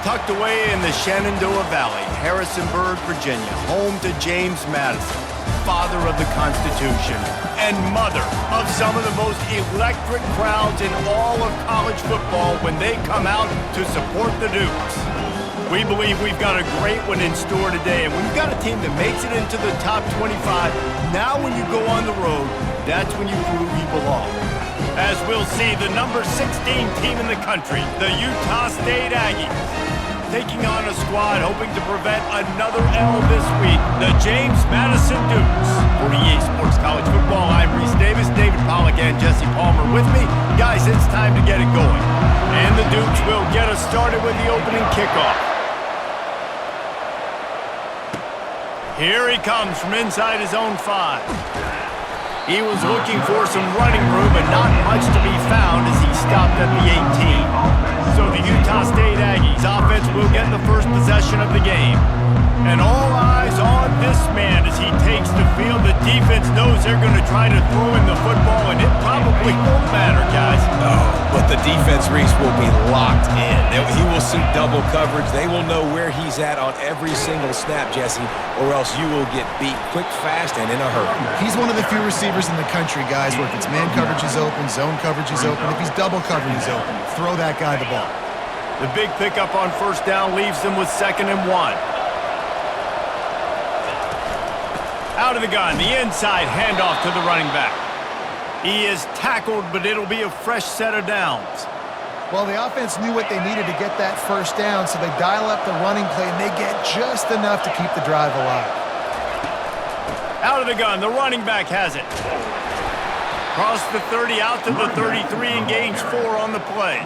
Tucked away in the Shenandoah Valley, Harrisonburg, Virginia, home to James Madison, father of the Constitution and mother of some of the most electric crowds in all of college football when they come out to support the Dukes. We believe we've got a great one in store today, and when you've got a team that makes it into the top 25, now when you go on the road, that's when you prove you belong. As we'll see, the number 16 team in the country, the Utah.State.Aggies, taking on a squad hoping to prevent another L this week, the James Madison Dukes. For EA Sports College Football, I'm Reese Davis, David Pollack, and Jesse Palmer with me. Guys, it's time to get it going. And the Dukes will get us started with the opening kickoff. Here he comes from inside his own 5. He was looking for some running room, but not much to be found as he stopped at the 18. So the Utah.State.Aggies offense will get the first possession of the game. And all eyes on this man as he takes the field. The defense knows they're going to try to throw in the football, and it probably won't matter, guys. Oh, but the defense, Reese, will be locked in. He will see double coverage. They will know where he's at on every single snap, Jesse, or else you will get beat quick, fast, and in a hurry. He's one of the few receivers in the country, guys, where if it's man coverage is open, zone coverage is open, if he's double coverage is open, throw that guy the ball. The big pickup on first down leaves them with 2nd and 1. Out of the gun, the inside handoff to the running back. He is tackled, but it'll be a fresh set of downs. Well, the offense knew what they needed to get that first down, so they dial up the running play, and they get just enough to keep the drive alive. Out of the gun, the running back has it. Cross the 30 out to the 33 and gains 4 on the play.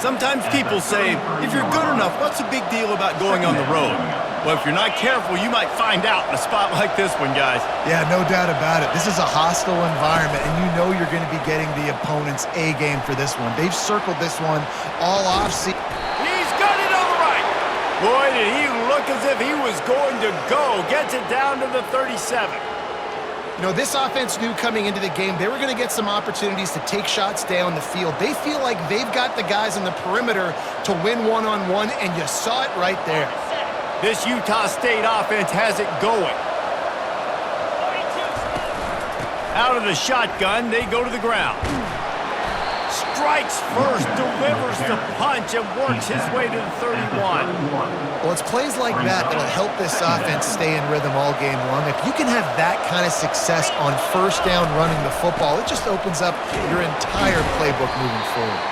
Sometimes people say, if you're good enough, what's the big deal about going on the road? Well, if you're not careful, you might find out in a spot like this one, guys. Yeah, no doubt about it. This is a hostile environment, and you know you're going to be getting the opponent's A game for this one. They've circled this one all offseason. He's got it on the right. Boy, did he look as if he was going to go. Gets it down to the 37. You know, this offense knew coming into the game they were going to get some opportunities to take shots down the field. They feel like they've got the guys on the perimeter to win one-on-one, and you saw it right there. This Utah State offense has it going. Out of the shotgun, they go to the ground. Strikes first, delivers the punch, and works his way to the 31. Well, it's plays like that that'll help this offense stay in rhythm all game long. If you can have that kind of success on first down running the football, it just opens up your entire playbook moving forward.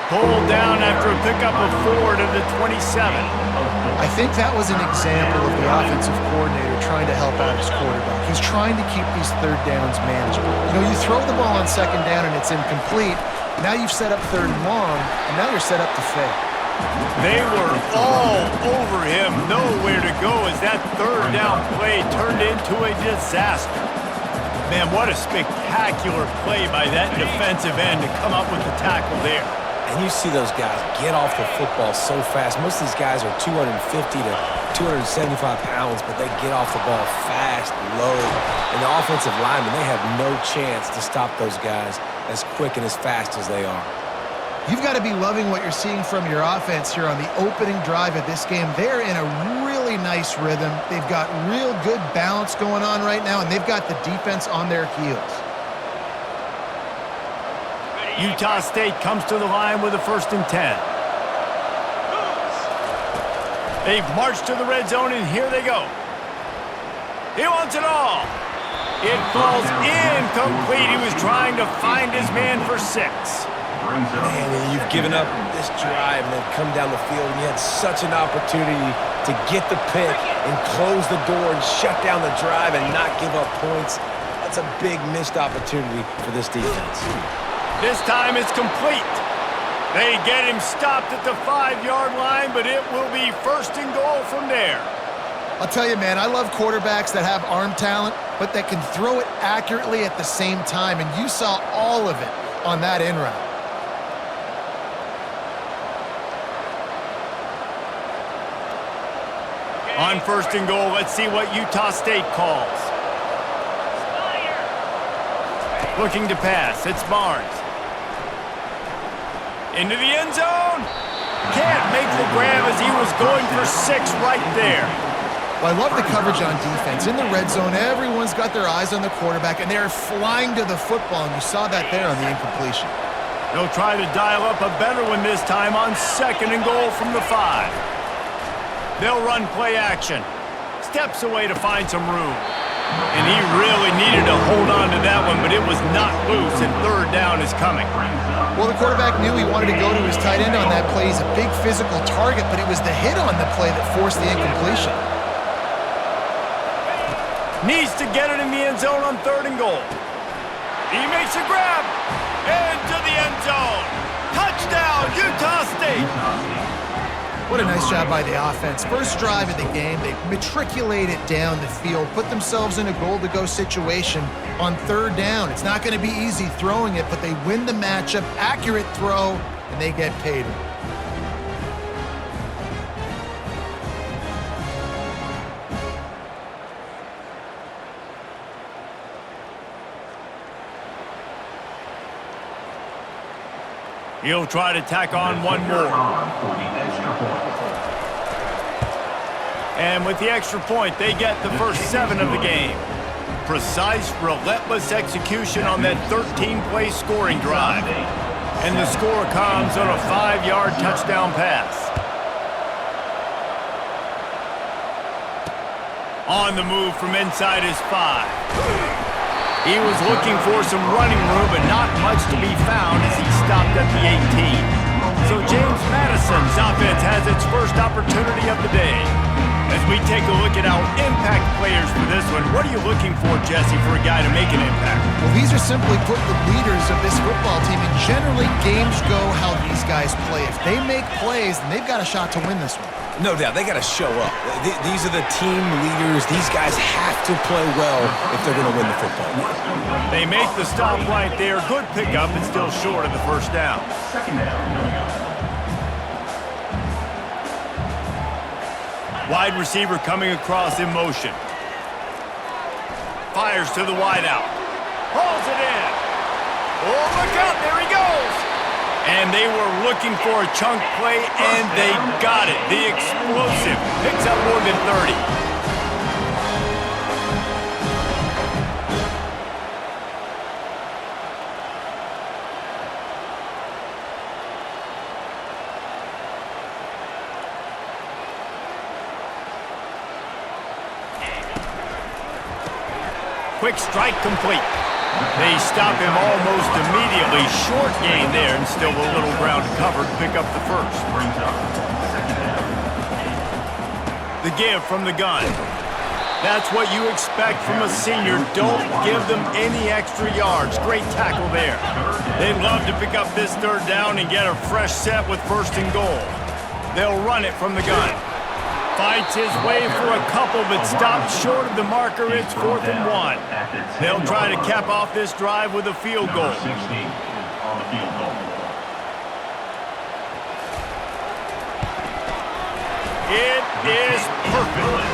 Pulled down after a pickup of 4 to the 27. I think that was an example of the offensive coordinator trying to help out his quarterback. He's trying to keep these third downs manageable. You know, you throw the ball on 2nd down and it's incomplete. Now you've set up 3rd and long, and now you're set up to fail. They were all over him, nowhere to go as that 3rd down play turned into a disaster. Man, what a spectacular play by that defensive end to come up with the tackle there. And you see those guys get off the football so fast. Most of these guys are 250 to 275 pounds, but they get off the ball fast, low. And the offensive linemen, they have no chance to stop those guys as quick and as fast as they are. You've got to be loving what you're seeing from your offense here on the opening drive of this game. They're in a really nice rhythm. They've got real good balance going on right now, and they've got the defense on their heels. Utah State comes to the line with a 1st and 10. They've marched to the red zone, and here they go. He wants it all. It falls incomplete. He was trying to find his man for 6. Man, you've given up this drive and they've come down the field, and you had such an opportunity to get the pick and close the door and shut down the drive and not give up points. That's a big missed opportunity for this defense. This time it's complete. They get him stopped at the 5-yard line, but it will be 1st and goal from there. I'll tell you, man, I love quarterbacks that have arm talent, but that can throw it accurately at the same time, and you saw all of it on that in route. On 1st and goal, let's see what Utah State calls. Looking to pass, it's Barnes. Into the end zone. Can't make the grab as he was going for 6 right there. Well, I love the coverage on defense. In the red zone, everyone's got their eyes on the quarterback, and they're flying to the football, and you saw that there on the incompletion. They'll try to dial up a better one this time on 2nd and goal from the 5. They'll run play action. Steps away to find some room. And he really needed to hold on to that one, but it was not loose, and 3rd down is coming. Well, the quarterback knew he wanted to go to his tight end on that play. He's a big physical target, but it was the hit on the play that forced the incompletion. Needs to get it in the end zone on 3rd and goal. He makes a grab. Into the end zone. Touchdown, Utah State. What a nice job by the offense. First drive of the game, they matriculated down the field, put themselves in a goal-to-go situation on 3rd down. It's not going to be easy throwing it, but they win the matchup, accurate throw, and they get paid. He'll try to tack on one more. And with the extra point, they get the first 7 of the game. Precise, relentless execution on that 13-play scoring drive. And the score comes on a 5-yard touchdown pass. On the move from inside his 5. He was looking for some running room, but not much to be found as he stopped at the 18. So James Madison's offense has its first opportunity of the day. As we take a look at our impact players for this one, what are you looking for, Jesse, for a guy to make an impact? Well, these are simply put the leaders of this football team, and generally games go how these guys play. If they make plays, then they've got a shot to win this one. No doubt, they got to show up. These are the team leaders. These guys have to play well if they're going to win the football game. They make the stop right there. Good pickup, but still short of the first down. Wide receiver coming across in motion. Fires to the wideout. Hauls it in. Oh, look out, there he goes. And they were looking for a chunk play, and they got it. The explosive picks up more than 30. Quick strike complete. They stop him almost immediately. Short gain there, and still a little ground to cover to pick up the first. The give from the gun. That's what you expect from a senior. Don't give them any extra yards. Great tackle there. They'd love to pick up this 3rd down and get a fresh set with 1st and goal. They'll run it from the gun. Fights his way for a couple, but stops short of the marker. It's 4th and 1. They'll try to cap off this drive with a field goal. It is perfect.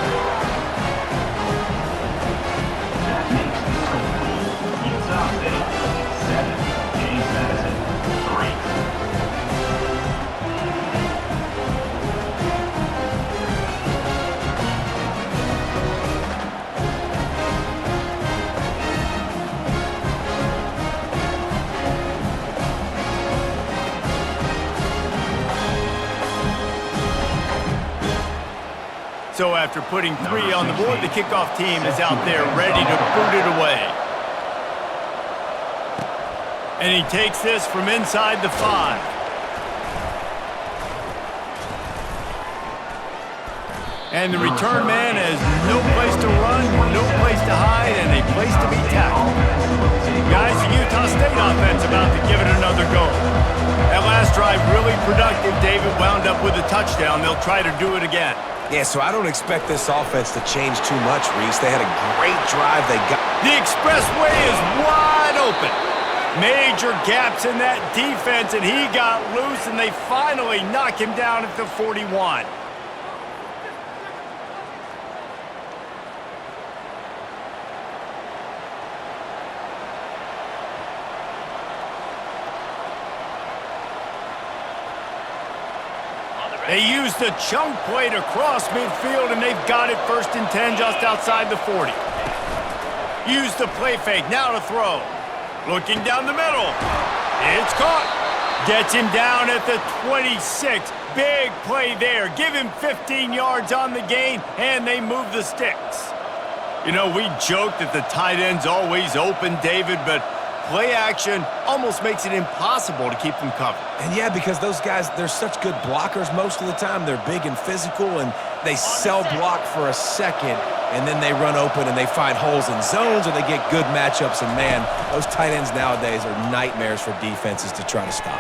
Utah.State.Aggies 7, James Madison 3. So after putting 3 on the board, the kickoff team is out there ready to boot it away. And he takes this from inside the 5. And the return man has no place to run, no place to hide, and a place to be tackled. Guys, the Utah State offense about to give it another go. That last drive really productive. David wound up with a touchdown. They'll try to do it again. Yeah, so I don't expect this offense to change too much, Reese. They had a great drive. They got the expressway is wide open. Major gaps in that defense, and he got loose, and they finally knock him down at the 41. They use the chunk play to cross midfield, and they've got it 1st and 10 just outside the 40. Use the play fake, now to throw. Looking down the middle. It's caught. Gets him down at the 26. Big play there. Give him 15 yards on the gain, and they move the sticks. You know, we joke that the tight end's always open, David, but play action almost makes it impossible to keep them covered. And yeah, because those guys, they're such good blockers most of the time. They're big and physical, and they sell block for a second, and then they run open and they find holes in zones, or they get good matchups. And man, those tight ends nowadays are nightmares for defenses to try to stop.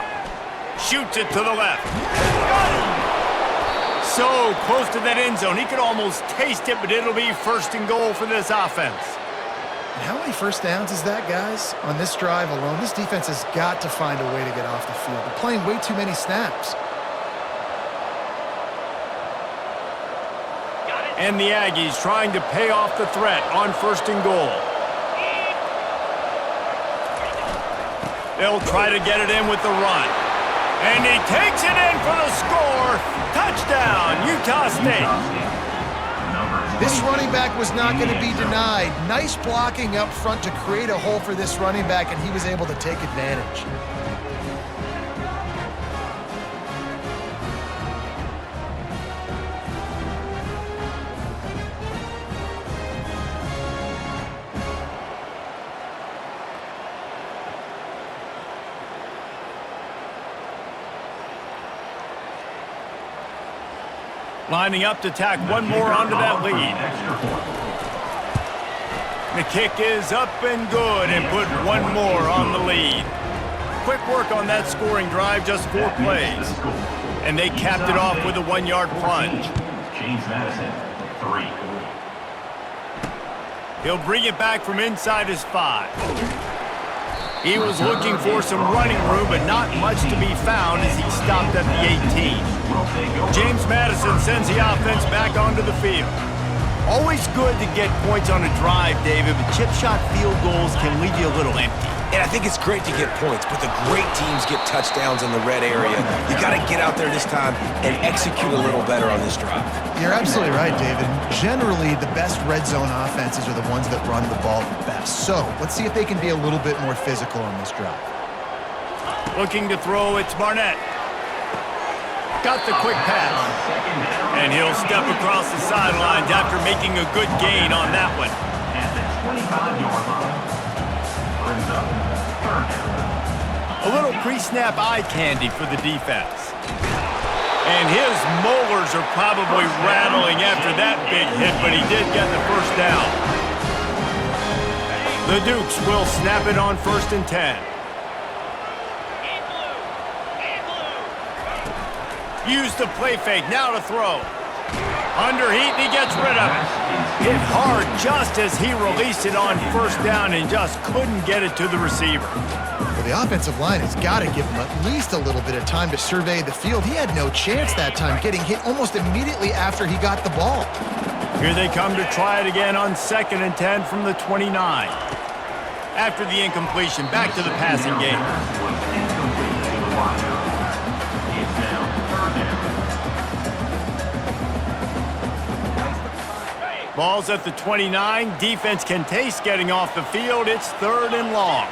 Shoots it to the left. Got it! So close to that end zone. He could almost taste it, but it'll be 1st and goal for this offense. And how many first downs is that, guys? On this drive alone, this defense has got to find a way to get off the field. They're playing way too many snaps. And the Aggies trying to pay off the threat on 1st and goal. They'll try to get it in with the run. And he takes it in for the score. Touchdown, Utah State. This running back was not going to be denied. Nice blocking up front to create a hole for this running back, and he was able to take advantage. Lining up to tack one more onto that lead. The kick is up and good, and put one more on the lead. Quick work on that scoring drive, just 4 plays. And they capped it off with a 1-yard plunge. James Madison, 3. He'll bring it back from inside his 5. He was looking for some running room, but not much to be found as he stopped at the 18. James Madison sends the offense back onto the field. Always good to get points on a drive, David, but chip shot field goals can leave you a little empty. And I think it's great to get points, but the great teams get touchdowns in the red area. You got to get out there this time and execute a little better on this drive. You're absolutely right, David. Generally, the best red zone offenses are the ones that run the ball the best. So let's see if they can be a little bit more physical on this drive. Looking to throw, it's Barnett. Got the quick pass. And he'll step across the sidelines after making a good gain on that one. At the 25-yard line. Brings up 3rd down. A little pre-snap eye candy for the defense. And his molars are probably rattling after that big hit, but he did get the 1st down. The Dukes will snap it on 1st and 10. Use the play fake, now to throw. Under heat, and he gets rid of it. Hit hard just as he released it on 1st down and just couldn't get it to the receiver. Well, the offensive line has got to give him at least a little bit of time to survey the field. He had no chance that time, getting hit almost immediately after he got the ball. Here they come to try it again on 2nd and 10 from the 29. After the incompletion, back to the passing game. Ball's at the 29. Defense can taste getting off the field. It's 3rd and long.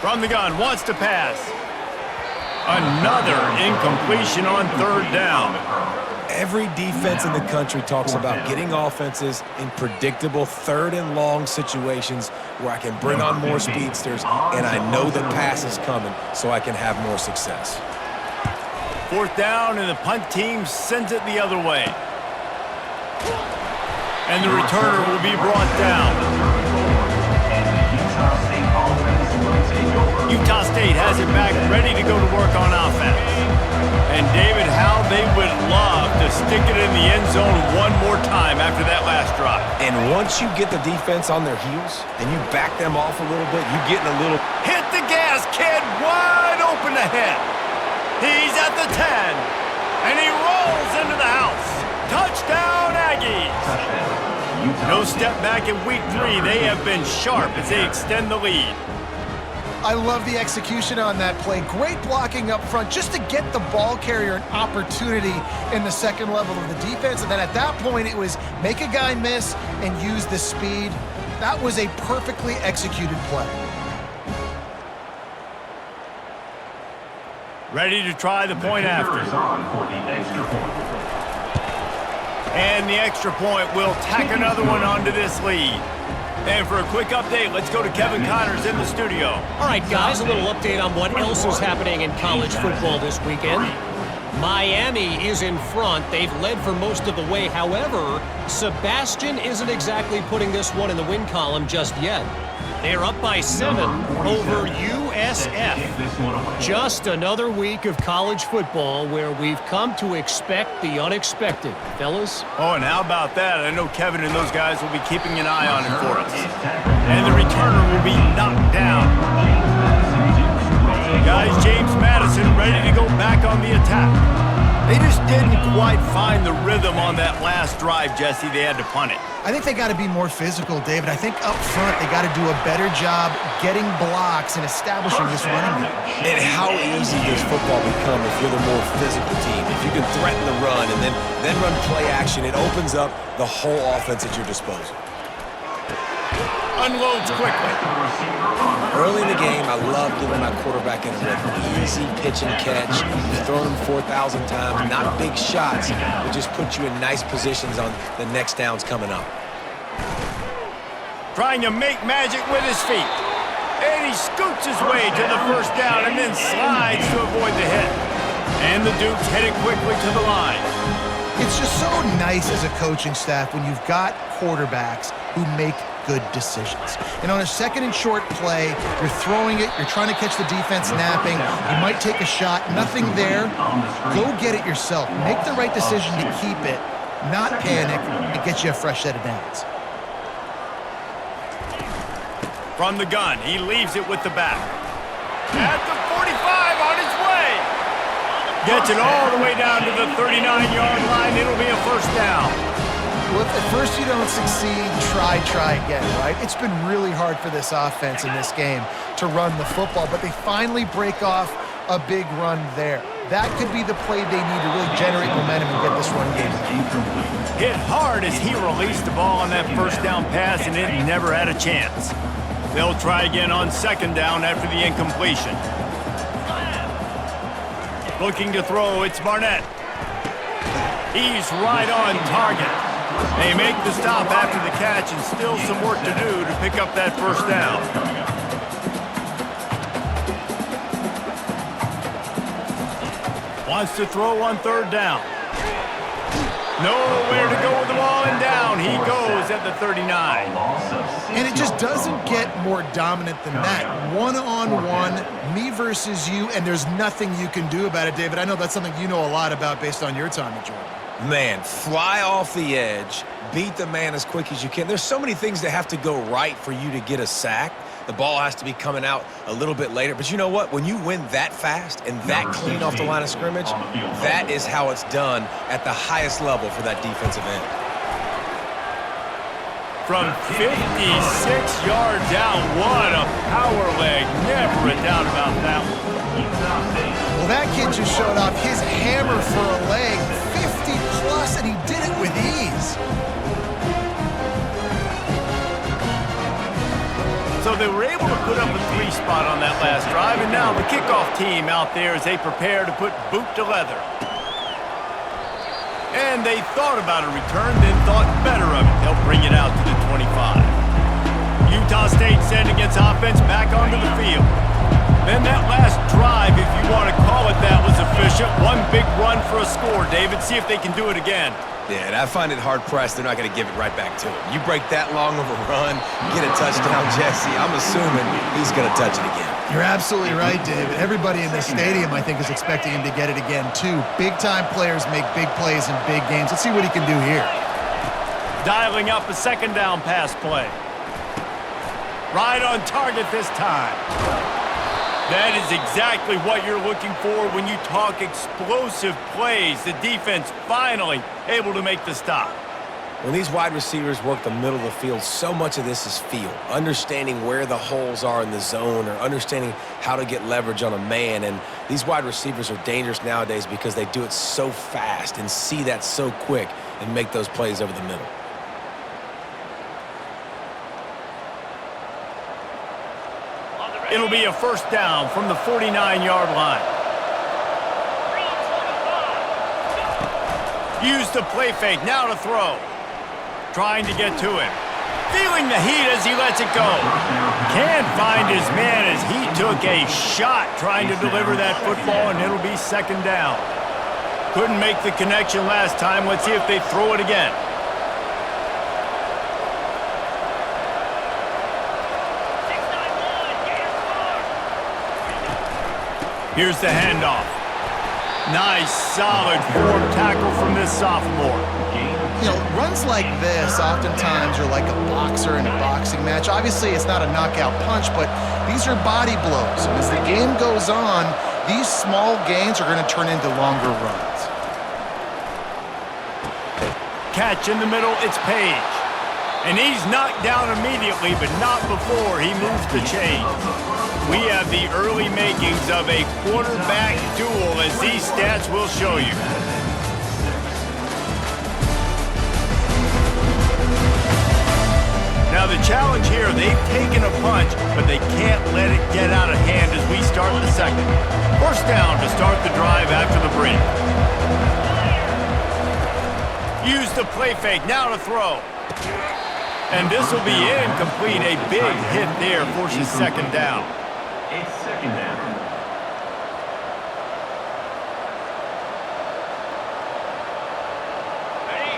From the gun, wants to pass. Another incompletion on 3rd down. Every defense in the country talks about getting offenses in predictable 3rd and long situations where I can bring on more speedsters and I know the pass is coming so I can have more success. 4th down, and the punt team sends it the other way. And the returner will be brought down. Utah State has it back, ready to go to work on offense. And David, how they would love to stick it in the end zone one more time after that last drive. And once you get the defense on their heels and you back them off a little bit, you get in a little... Hit the gas, kid, wide open ahead. He's at the 10, and he rolls into the house. Touchdown, Aggies. No step back in week 3. They have been sharp as they extend the lead. I love the execution on that play. Great blocking up front just to get the ball carrier an opportunity in the second level of the defense. And then at that point, it was make a guy miss and use the speed. That was a perfectly executed play. Ready to try the point after. And the extra point will tack another one onto this lead. And for a quick update, let's go to Kevin Connors in the studio. All right, guys, a little update on what else is happening in college football this weekend. Miami is in front. They've led for most of the way. However, Sebastian isn't exactly putting this one in the win column just yet. They're up by 7 over USF. Just another week of college football where we've come to expect the unexpected. Fellas? Oh, and how about that? I know Kevin and those guys will be keeping an eye on it for us. And the returner will be knocked down. Guys, James Madison ready to go back on the attack. They just didn't quite find the rhythm on that last drive, Jesse. They had to punt it. I think they got to be more physical, David. I think up front they got to do a better job getting blocks and establishing this running game. And how easy does football become if you're the more physical team? If you can threaten the run and then run play action, it opens up the whole offense at your disposal. Unloads quickly. Early in the game, I love giving my quarterback in a rhythm. Easy pitch and catch. You've thrown him 4,000 times. Not big shots, but just put you in nice positions on the next downs coming up. Trying to make magic with his feet. And he scoots his way to the first down and then slides to avoid the hit. And the Dukes headed quickly to the line. It's just so nice as a coaching staff when you've got quarterbacks who make good decisions. And on a second and short play, you're throwing it, you're trying to catch the defense napping, you might take a shot, nothing there. Go get it yourself. Make the right decision to keep it, not panic, and get you a fresh set of downs. From the gun, he leaves it with the back. At the 45 on his way. Gets it all the way down to the 39-yard line. It'll be a first down. Well, if at first you don't succeed, try again, right? It's been really hard for this offense in this game to run the football, but they finally break off a big run there. That could be the play they need to really generate momentum and get this run game. Hit hard as he released the ball on that first down pass, and it never had a chance. They'll try again on second down after the incompletion. Looking to throw, it's Barnett. He's right on target. They make the stop after the catch and still some work to do to pick up that first down. Wants to throw on third down. Nowhere to go with the ball, and down he goes at the 39. And it just doesn't get more dominant than that. One-on-one, me versus you, and there's nothing you can do about it, David. I know that's something you know a lot about based on your time at Georgia. Man, fly off the edge, beat the man as quick as you can. There's so many things that have to go right for you to get a sack. The ball has to be coming out a little bit later. But you know what? When you win that fast and that clean off the line of scrimmage, that is how it's done at the highest level for that defensive end. From 56 yards out, what a power leg. Never a doubt about that one. Well, that kid just showed off his hammer for a leg, 50-plus, and he did it with ease. So they were able to put up a 3-spot on that last drive, and now the kickoff team out there as they prepare to put boot to leather. And they thought about a return, then thought better of it. They'll bring it out to the 25. Utah State sending its offense back onto the field. Then that last drive, if you want to call it that, was efficient. One big run for a score, David. See if they can do it again. Yeah, and I find it hard-pressed they're not going to give it right back to him. You break that long of a run, get a touchdown, Jesse, I'm assuming he's going to touch it again. You're absolutely right, David. Everybody in this stadium, I think, is expecting him to get it again, too. Big-time players make big plays in big games. Let's see what he can do here. Dialing up a second down pass play. Right on target this time. That is exactly what you're looking for when you talk explosive plays. The defense finally able to make the stop. When these wide receivers work the middle of the field, so much of this is feel, understanding where the holes are in the zone or understanding how to get leverage on a man. And these wide receivers are dangerous nowadays because they do it so fast and see that so quick and make those plays over the middle. It'll be a first down from the 49-yard line. Use the play fake, now to throw. Trying to get to him. Feeling the heat as he lets it go. Can't find his man as he took a shot trying to deliver that football, and it'll be second down. Couldn't make the connection last time. Let's see if they throw it again. Here's the handoff. Nice, solid form tackle from this sophomore. You know, runs like this oftentimes are like a boxer in a boxing match. Obviously, it's not a knockout punch, but these are body blows. And as the game goes on, these small gains are going to turn into longer runs. Catch in the middle, it's Page. And he's knocked down immediately, but not before he moves the chains. We have the early makings of a quarterback duel, as these stats will show you. Now the challenge here, they've taken a punch, but they can't let it get out of hand as we start the second. First down to start the drive after the break. Use the play fake, now to throw. And this will be incomplete. A big hit there forces second down. It's second down.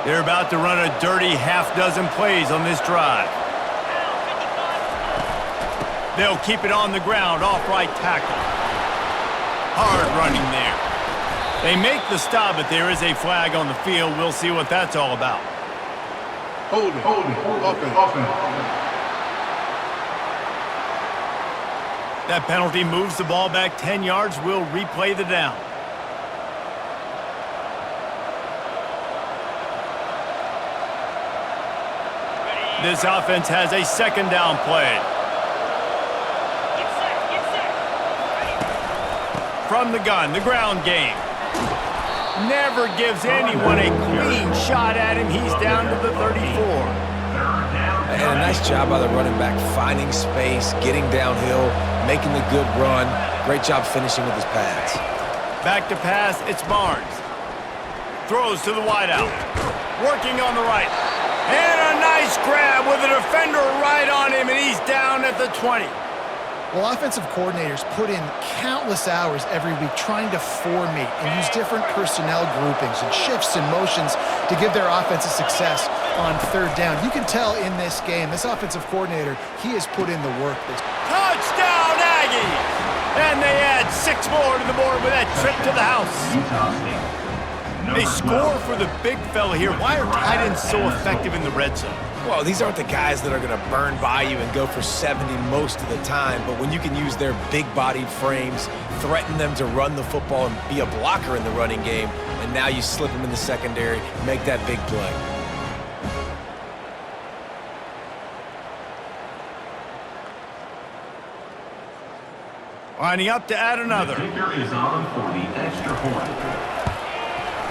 They're about to run a dirty half-dozen plays on this drive. They'll keep it on the ground, off right tackle. Hard running there. They make the stop, but there is a flag on the field. We'll see what that's all about. Hold it. That penalty moves the ball back 10 yards. We'll replay the down. This offense has a second down play. From the gun, the ground game. Never gives anyone a clean shot at him. He's down to the 34. And a nice job by the running back, finding space, getting downhill, making the good run. Great job finishing with his pads. Back to pass, it's Barnes. Throws to the wideout. Working on the right. And a nice grab with a defender right on him, and he's down at the 20. Well, offensive coordinators put in countless hours every week trying to formate and use different personnel groupings and shifts and motions to give their offensive success on third down. You can tell in this game, this offensive coordinator, he has put in the work. Touchdown, Aggies! And they add 6 more to the board with that trip to the house. They score for the big fella here. Why are tight ends so effective in the red zone? Well, these aren't the guys that are going to burn by you and go for 70 most of the time, but when you can use their big-bodied frames, threaten them to run the football and be a blocker in the running game, and now you slip them in the secondary, make that big play. Lining up to add another. The kicker is on for the extra point.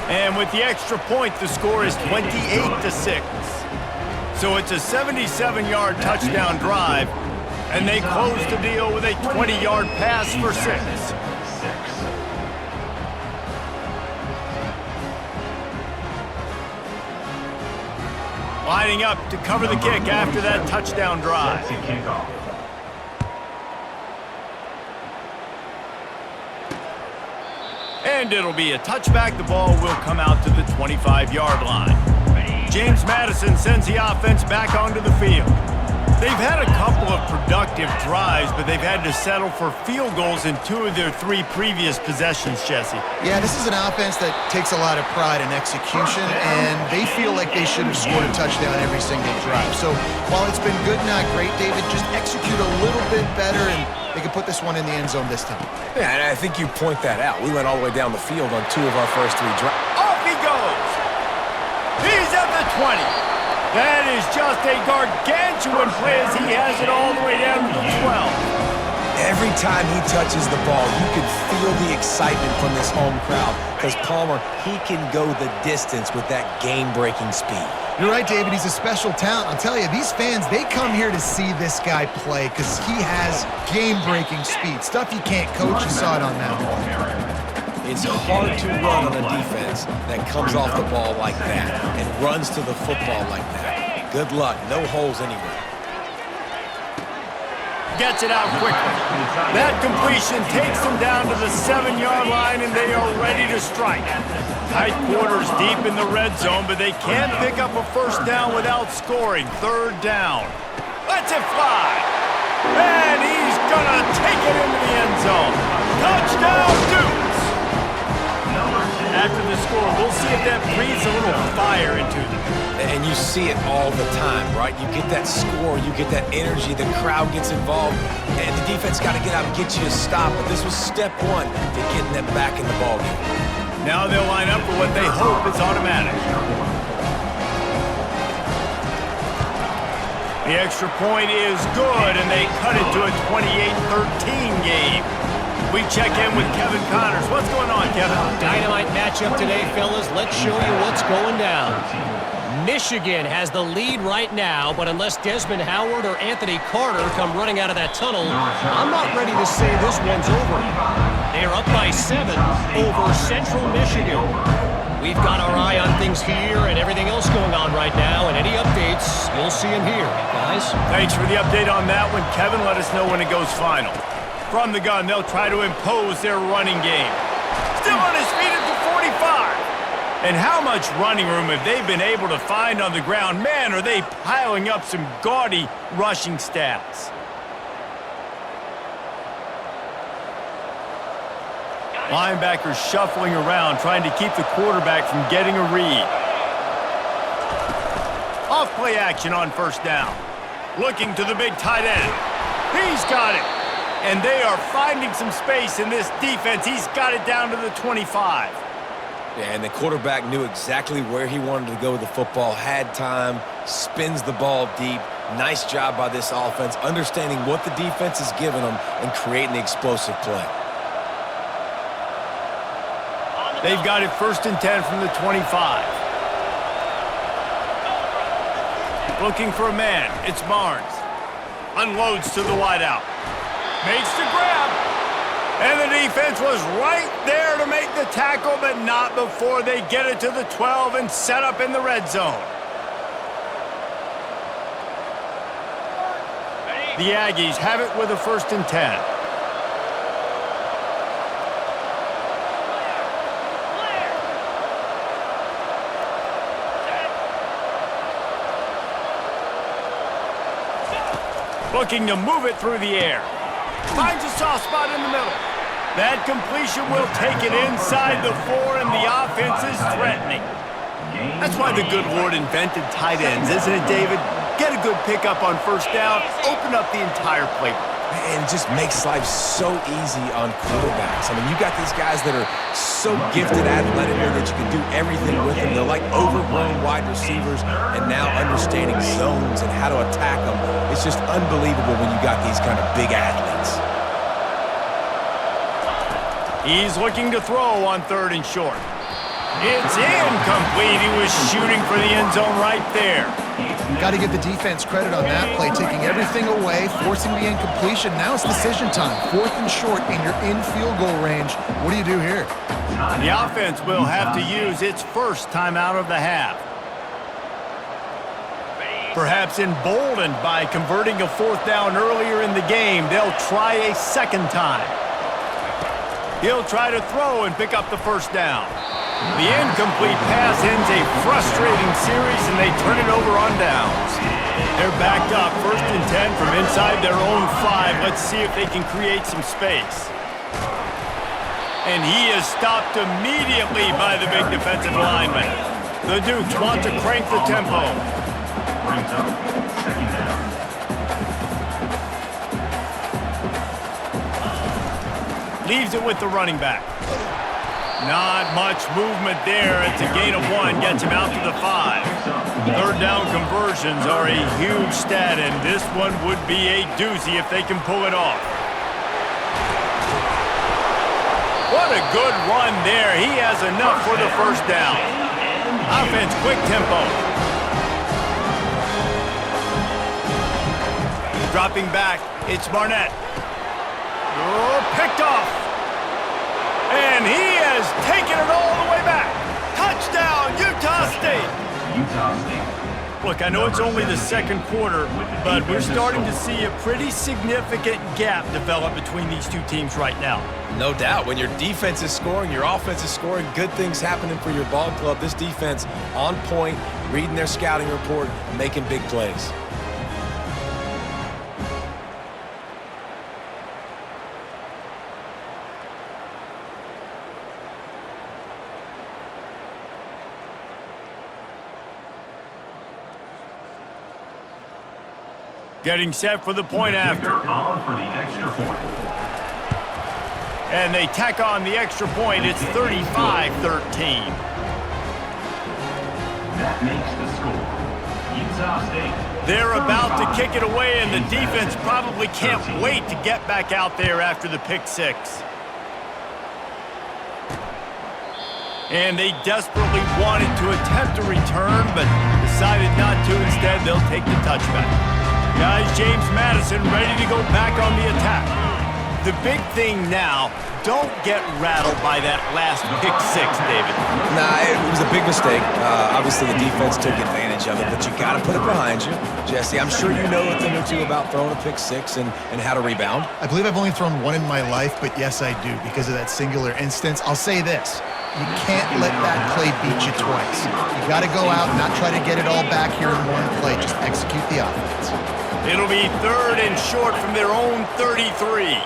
And with the extra point, the score is 28-6. So it's a 77-yard touchdown drive, and they close the deal with a 20-yard pass for 6. Lining up to cover the kick after that touchdown drive. And it'll be a touchback. The ball will come out to the 25-yard line. James Madison sends the offense back onto the field. They've had a couple of productive drives, but they've had to settle for field goals in 2 of their 3 previous possessions, Jesse. Yeah, this is an offense that takes a lot of pride in execution, and they feel like they should have scored a touchdown every single drive. So while it's been good, not great, David, just execute a little bit better, and they can put this one in the end zone this time. Yeah, and I think you point that out. We went all the way down the field on 2 of our first 3 drives. Off he goes. He's at the 20. That is just a gargantuan play as he has it all the way down to the 12. Every time he touches the ball, you can feel the excitement from this home crowd because Palmer, he can go the distance with that game-breaking speed. You're right, David. He's a special talent. I'll tell you, these fans, they come here to see this guy play because he has game-breaking speed. Stuff you can't coach. You saw it on that play. It's hard to run on a defense that comes off the ball like that and runs to the football like that. Good luck. No holes anywhere. Gets it out quickly. That completion takes them down to the 7-yard line, and they are ready to strike. Tight quarters deep in the red zone, but they can't pick up a first down without scoring. 3rd down. Lets it fly. And he's going to take it into the end zone. Touchdown, Dukes! After the score, we'll see if that breathes a little fire into them. And you see it all the time, right? You get that score, you get that energy, the crowd gets involved, and the defense got to get out and get you a stop. But this was step 1 to getting them back in the ballgame. Now they'll line up for what they hope is automatic. The extra point is good, and they cut it to a 28-13 game. We check in with Kevin Connors. What's going on, Kevin? Dynamite matchup today, fellas. Let's show you what's going down. Michigan has the lead right now, but unless Desmond Howard or Anthony Carter come running out of that tunnel, I'm not ready to say this one's over. They're up by 7 over Central Michigan. We've got our eye on things here and everything else going on right now, and any updates, you'll see them here, guys. Thanks for the update on that one, Kevin. Let us know when it goes final. From the gun, they'll try to impose their running game. Still on his feet at the 45. And how much running room have they been able to find on the ground? Man, are they piling up some gaudy rushing stats. Linebackers shuffling around, trying to keep the quarterback from getting a read. Off-play action on 1st down. Looking to the big tight end. He's got it. And they are finding some space in this defense. He's got it down to the 25. Yeah, and the quarterback knew exactly where he wanted to go with the football, had time, spins the ball deep. Nice job by this offense, understanding what the defense is giving them and creating the explosive play. They've got it 1st and 10 from the 25. Looking for a man. It's Barnes. Unloads to the wideout. Makes the grab. And the defense was right there to make the tackle, but not before they get it to the 12 and set up in the red zone. The Aggies have it with a 1st and 10. Looking to move it through the air. Finds a soft spot in the middle. That completion will take it inside the 4, and the offense is threatening. That's why the good Lord invented tight ends, isn't it, David? Get a good pickup on 1st down, open up the entire playbook. And it just makes life so easy on quarterbacks. I mean, you got these guys that are so gifted athletically that you can do everything with them. They're like overgrown wide receivers, and now understanding zones and how to attack them. It's just unbelievable when you got these kind of big athletes. He's looking to throw on 3rd and short. It's incomplete. He was shooting for the end zone right there. Got to give the defense credit on that play, taking everything away, forcing the incompletion. Now it's decision time. 4th and short, and you're in field goal range. What do you do here? The offense will have to use its 1st timeout of the half. Perhaps emboldened by converting a 4th down earlier in the game, they'll try a 2nd time. He'll try to throw and pick up the 1st down. The incomplete pass ends a frustrating series, and they turn it over on downs. They're backed up 1st and 10 from inside their own 5. Let's see if they can create some space. And he is stopped immediately by the big defensive lineman. The Dukes want to crank the tempo. Brings up 2nd down. Leaves it with the running back. Not much movement there. It's a gain of 1, gets him out to the 5. Third down conversions are a huge stat, and this one would be a doozy if they can pull it off. What a good run there. He has enough for the first down. Offense, quick tempo. Dropping back, it's Barnett. Oh, picked off. And he has taken it all the way back. Touchdown, Utah State. Utah State. Look, I know it's only the second quarter, but we're starting to see a pretty significant gap develop between these two teams right now. No doubt. When your defense is scoring, your offense is scoring, good things happening for your ball club. This defense on point, reading their scouting report, making big plays. Getting set for the point after. On for the extra point. And they tack on the extra point. It's 35-13. That makes the score. Utah State. They're about to kick it away, and the defense probably can't wait to get back out there after the pick 6. And they desperately wanted to attempt a return, but decided not to. Instead, they'll take the touchback. Guys, James Madison ready to go back on the attack. The big thing now, don't get rattled by that last pick 6, David. Nah, it was a big mistake. Obviously, the defense took advantage of it, but you got to put it behind you. Jesse, I'm sure you know a thing or two about throwing a pick 6 and how to rebound. I believe I've only thrown one in my life, but yes, I do because of that singular instance. I'll say this. You can't let that play beat you twice. You got to go out and not try to get it all back here in one play. Just execute the offense. It'll be 3rd and short from their own 33.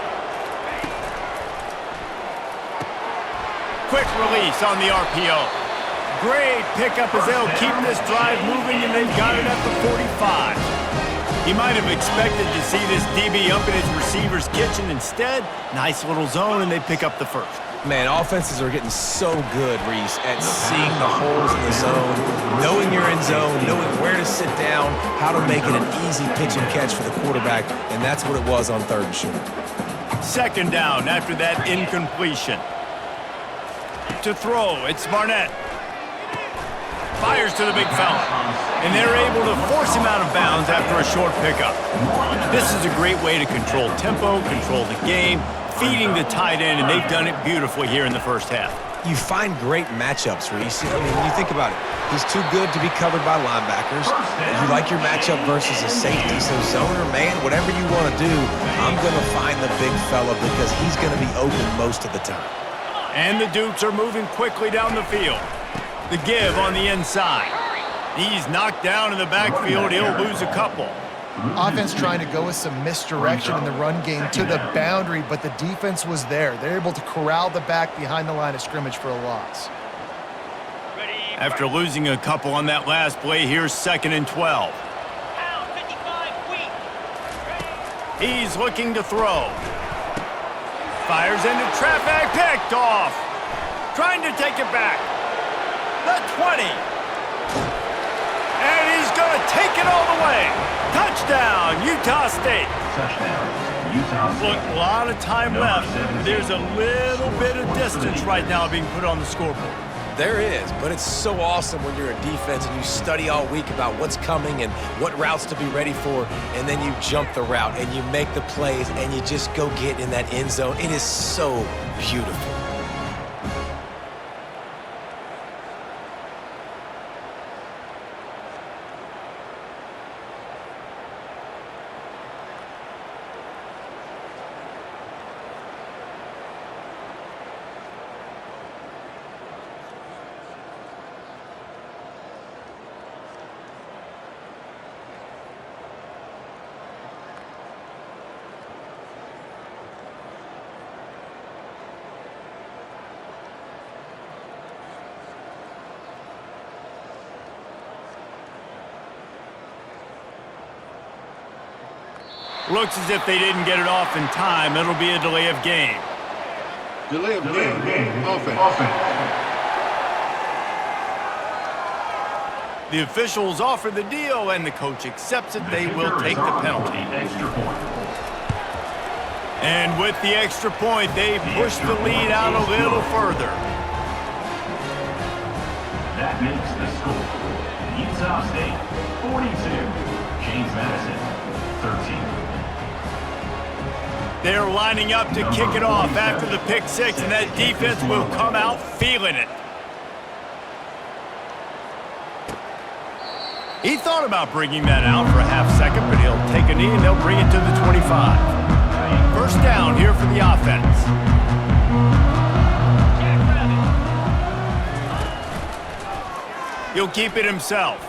Quick release on the RPO. Great pickup as they'll keep this drive moving, and they've got it at the 45. He might have expected to see this DB up in his receiver's kitchen. Instead, nice little zone, and they pick up the first. Man, offenses are getting so good, Reese, at seeing the holes in the zone, knowing you're in zone, knowing where to sit down, how to make it an easy pitch and catch for the quarterback, and that's what it was on 3rd and short. Second down after that incompletion. To throw, it's Barnett. Fires to the big fella, and they're able to force him out of bounds after a short pickup. This is a great way to control tempo, control the game, feeding the tight end, and they've done it beautifully here in the first half. You find great matchups, Reese. I mean, when you think about it, he's too good to be covered by linebackers. You like your matchup versus a safety, so zone or man, whatever you want to do, I'm going to find the big fella because he's going to be open most of the time. And the Dukes are moving quickly down the field. The give on the inside. He's knocked down in the backfield. He'll lose a couple. Offense trying to go with some misdirection in the run game to the boundary, but the defense was there. They're able to corral the back behind the line of scrimmage for a loss. After losing a couple on that last play, here's 2nd and 12. He's looking to throw. Fires into traffic, picked off. Trying to take it back. The 20. And he's going to take it all the way. Touchdown, Utah State. Touchdown, Utah State. Look, a lot of time left. There's a little bit of distance right now being put on the scoreboard. There is, but it's so awesome when you're a defense and you study all week about what's coming and what routes to be ready for, and then you jump the route and you make the plays and you just go get in that end zone. It is so beautiful. Looks as if they didn't get it off in time. It'll be a delay of game. Delay of game. Offense. The officials offer the deal, and the coach accepts it. They will take the penalty. Extra point. And with the extra point, they push the lead out a little further. That makes the score. Utah.State 42, James Madison 13. They're lining up to kick it off after the pick six, and that defense will come out feeling it. He thought about bringing that out for a half second, but he'll take a knee and they'll bring it to the 25. First down here for the offense. He'll keep it himself.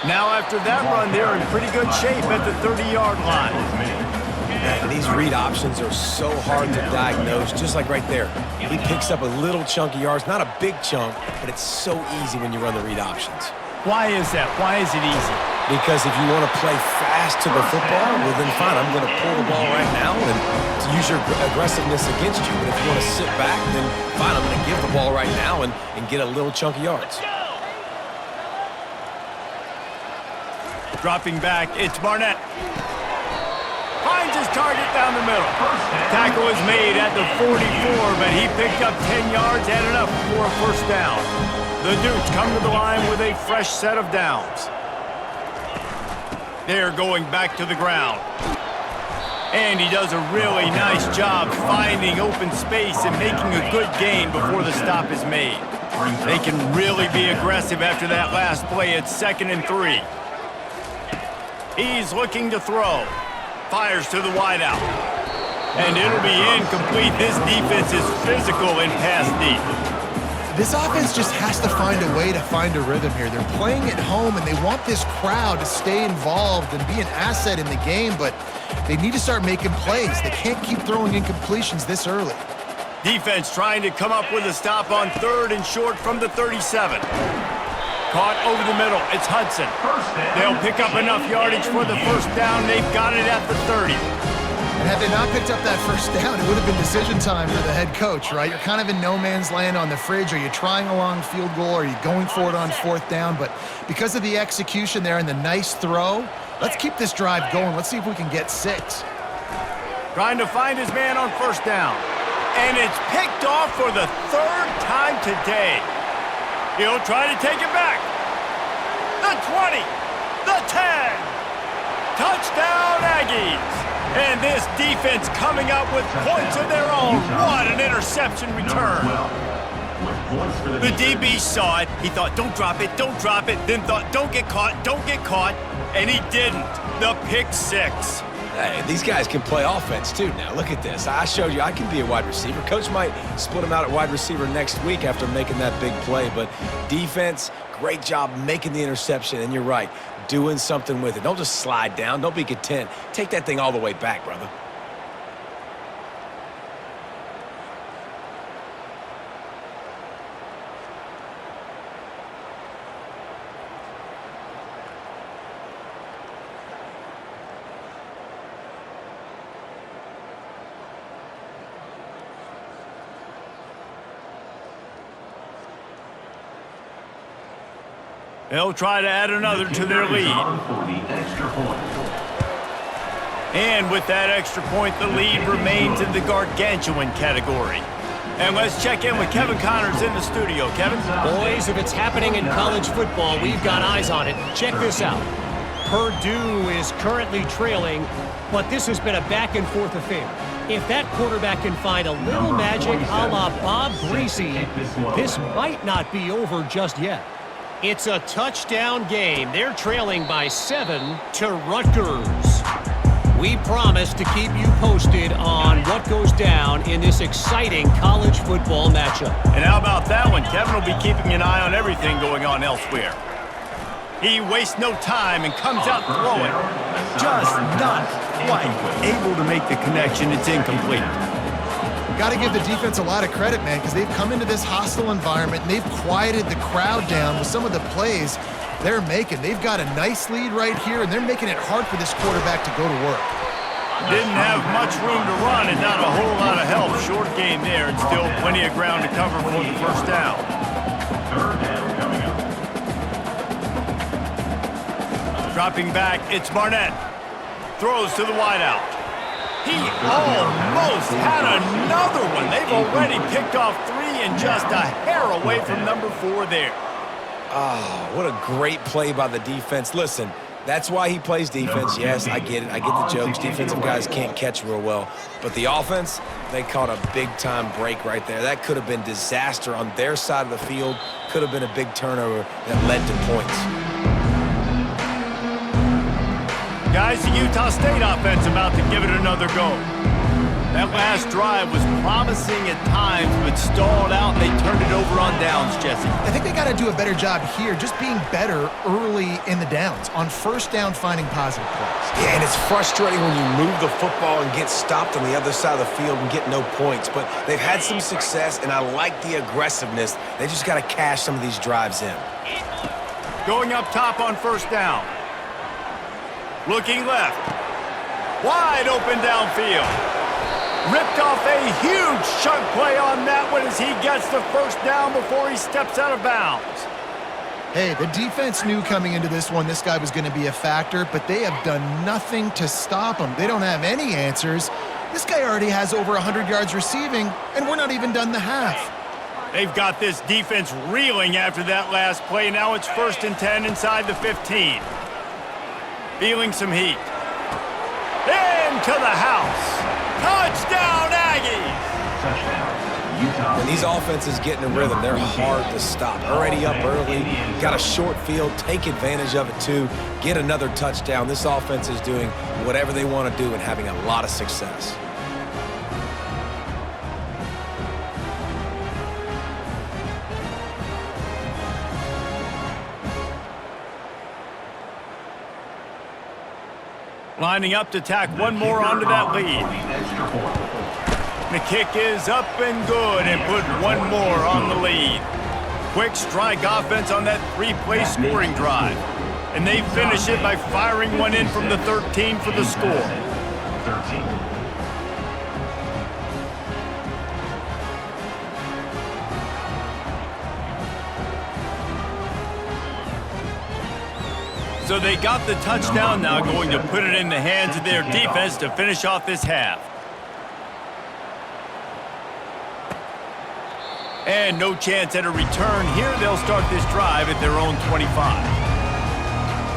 Now after that run, they're in pretty good shape at the 30-yard line. And these read options are so hard to diagnose, just like right there. He picks up a little chunk of yards, not a big chunk, but it's so easy when you run the read options. Why is that? Why is it easy? Because if you want to play fast to the football, well then fine, I'm going to pull the ball right now and use your aggressiveness against you. But if you want to sit back, then fine, I'm going to give the ball right now and get a little chunk of yards. Dropping back, it's Barnett. Finds his target down the middle. Tackle is made at the 44, but he picked up 10 yards and enough for a first down. The Dukes come to the line with a fresh set of downs. They're going back to the ground. And he does a really nice job finding open space and making a good gain before the stop is made. They can really be aggressive after that last play. It's 2nd and 3. He's looking to throw. Fires to the wideout. And it'll be incomplete. This defense is physical in pass deep. This offense just has to find a way to find a rhythm here. They're playing at home, and they want this crowd to stay involved and be an asset in the game, but they need to start making plays. They can't keep throwing incompletions this early. Defense trying to come up with a stop on 3rd and short from the 37. Caught over the middle. It's Hudson. They'll pick up enough yardage for the first down. They've got it at the 30. And had they not picked up that first down, it would have been decision time for the head coach, right? You're kind of in no man's land on the fridge. Are you trying a long field goal? Are you going for it on 4th down? But because of the execution there and the nice throw, let's keep this drive going. Let's see if we can get 6. Trying to find his man on first down. And it's picked off for the 3rd time today. He'll try to take it back. The 20, the 10. Touchdown, Aggies. And this defense coming up with points of their own. What an interception return. The DB saw it. He thought, don't drop it, then thought, don't get caught, and he didn't. The pick 6. Hey, these guys can play offense too now. Look at this. I showed you I can be a wide receiver. Coach might split him out at wide receiver next week after making that big play, but defense, great job making the interception, and you're right, doing something with it. Don't just slide down. Don't be content. Take that thing all the way back, brother. They'll try to add another to their lead. And with that extra point, the lead remains in the gargantuan category. And let's check in with Kevin Connors in the studio. Kevin? Boys, if it's happening in college football, we've got eyes on it. Check this out. Purdue is currently trailing, but this has been a back-and-forth affair. If that quarterback can find a little magic a la Bob Greasy, this might not be over just yet. It's a touchdown game. They're trailing by 7 to Rutgers. We promise to keep you posted on what goes down in this exciting college football matchup. And how about that one? Kevin will be keeping an eye on everything going on elsewhere. He wastes no time and comes out throwing. Just not quite able to make the connection. It's incomplete. Got to give the defense a lot of credit, man, because they've come into this hostile environment and they've quieted the crowd down with some of the plays they're making. They've got a nice lead right here, and they're making it hard for this quarterback to go to work. Didn't have have much room to run and not a whole lot of help. Short gain there and still plenty of ground to cover for the first down. Third down coming up. Dropping back, it's Barnett. Throws to the wideout. He almost had another one. They've already picked off 3 and just a hair away from number 4 there. Oh, what a great play by the defense. Listen, that's why he plays defense. Yes, I get it. I get the jokes. Defensive guys can't catch real well. But the offense, they caught a big-time break right there. That could have been disaster on their side of the field. Could have been a big turnover that led to points. Guys, the Utah State offense about to give it another go. That last drive was promising at times, but stalled out, and they turned it over on downs, Jesse. I think they got to do a better job here, just being better early in the downs. On first down, finding positive plays. Yeah, and it's frustrating when you move the football and get stopped on the other side of the field and get no points. But they've had some success, and I like the aggressiveness. They just got to cash some of these drives in. Going up top on first down. Looking left. Wide open downfield. Ripped off a huge chunk play on that one as he gets the first down before he steps out of bounds. Hey, the defense knew coming into this one this guy was going to be a factor, but they have done nothing to stop him. They don't have any answers. This guy already has over 100 yards receiving, and we're not even done the half. They've got this defense reeling after that last play. Now it's 1st and 10 inside the 15. Feeling some heat. Into the house. Touchdown, Aggies! Touchdown, Utah. When these offenses get in a rhythm, they're hard to stop. Already up early, got a short field, take advantage of it too, get another touchdown. This offense is doing whatever they want to do and having a lot of success. Lining up to tack one more onto that lead. The kick is up and good and put one more on the lead. Quick strike offense on that 3-play scoring drive. And they finish it by firing one in from the 13 for the score. 13. So they got the touchdown, now going to put it in the hands of their defense to finish off this half. And no chance at a return here. They'll start this drive at their own 25.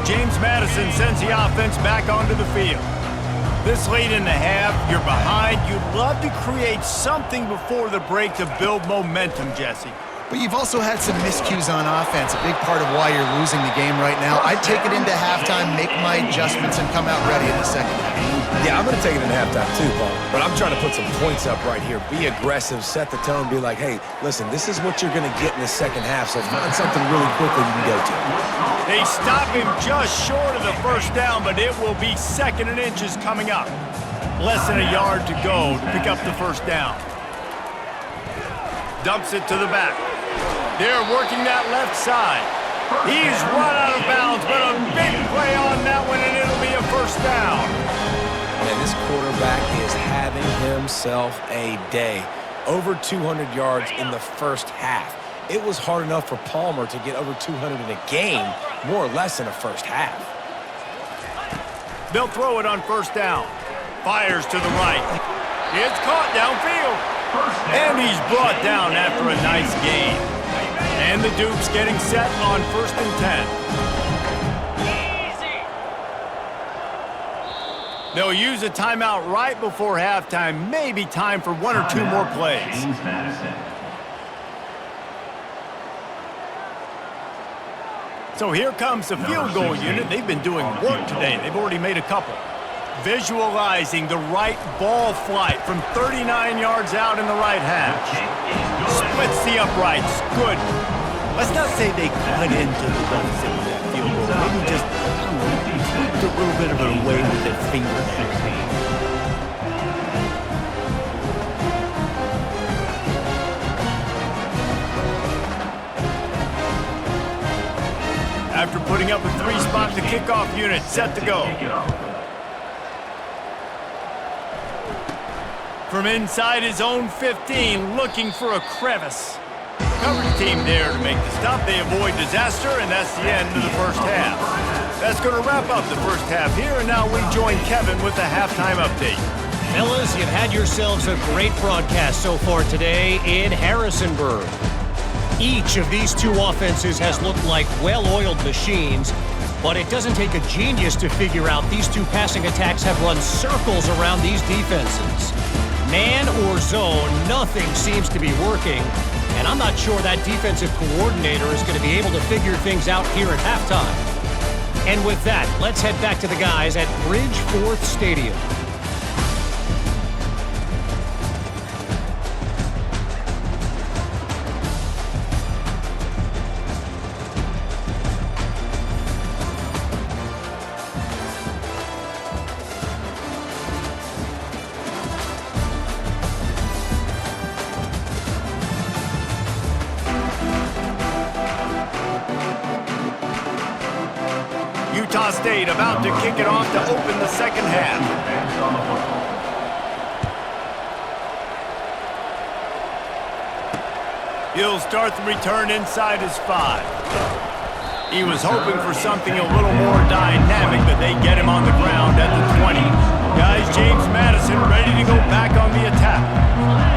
James Madison sends the offense back onto the field. This late in the half, you're behind. You'd love to create something before the break to build momentum, Jesse. But you've also had some miscues on offense, a big part of why you're losing the game right now. I'd take it into halftime, make my adjustments, and come out ready in the second half. Yeah, I'm going to take it in halftime too, Paul. But I'm trying to put some points up right here. Be aggressive, set the tone, be like, hey, listen, this is what you're going to get in the second half, so find something really quickly you can go to. They stop him just short of the first down, but it will be 2nd and inches coming up. Less than a yard to go to pick up the first down. Dumps it to the back. They're working that left side. He's run out of bounds, but a big play on that one, and it'll be a first down. Man, this quarterback is having himself a day. Over 200 yards in the first half. It was hard enough for Palmer to get over 200 in a game, more or less in a first half. They'll throw it on first down. Fires to the right. It's caught downfield. And he's brought down after a nice gain. And the Dukes getting set on 1st and 10. They'll use a timeout right before halftime. Maybe time for 1 or 2 more plays. James Madison. So here comes the field goal unit. They've been doing work today. They've already made a couple. Visualizing the right ball flight from 39 yards out in the right half. Splits the uprights. Good. Let's not say they cut into the left side of that field goal. Maybe just, I don't know, tweaked a little bit of it away with their fingernails. After putting up a 3-spot, the kickoff unit set to go. From inside his own 15, looking for a crevice. Coverage team there to make the stop. They avoid disaster, and that's the end of the first half. That's going to wrap up the first half here, and now we join Kevin with the halftime update. Fellas, you've had yourselves a great broadcast so far today in Harrisonburg. Each of these two offenses has looked like well-oiled machines, but it doesn't take a genius to figure out these two passing attacks have run circles around these defenses. Man or zone, nothing seems to be working, and I'm not sure that defensive coordinator is going to be able to figure things out here at halftime. And with that, let's head back to the guys at Bridgeforth Stadium. Utah.State about to kick it off to open the second half. He'll start the return inside his 5. He was hoping for something a little more dynamic, but they get him on the ground at the 20. Guys, James Madison ready to go back on the attack.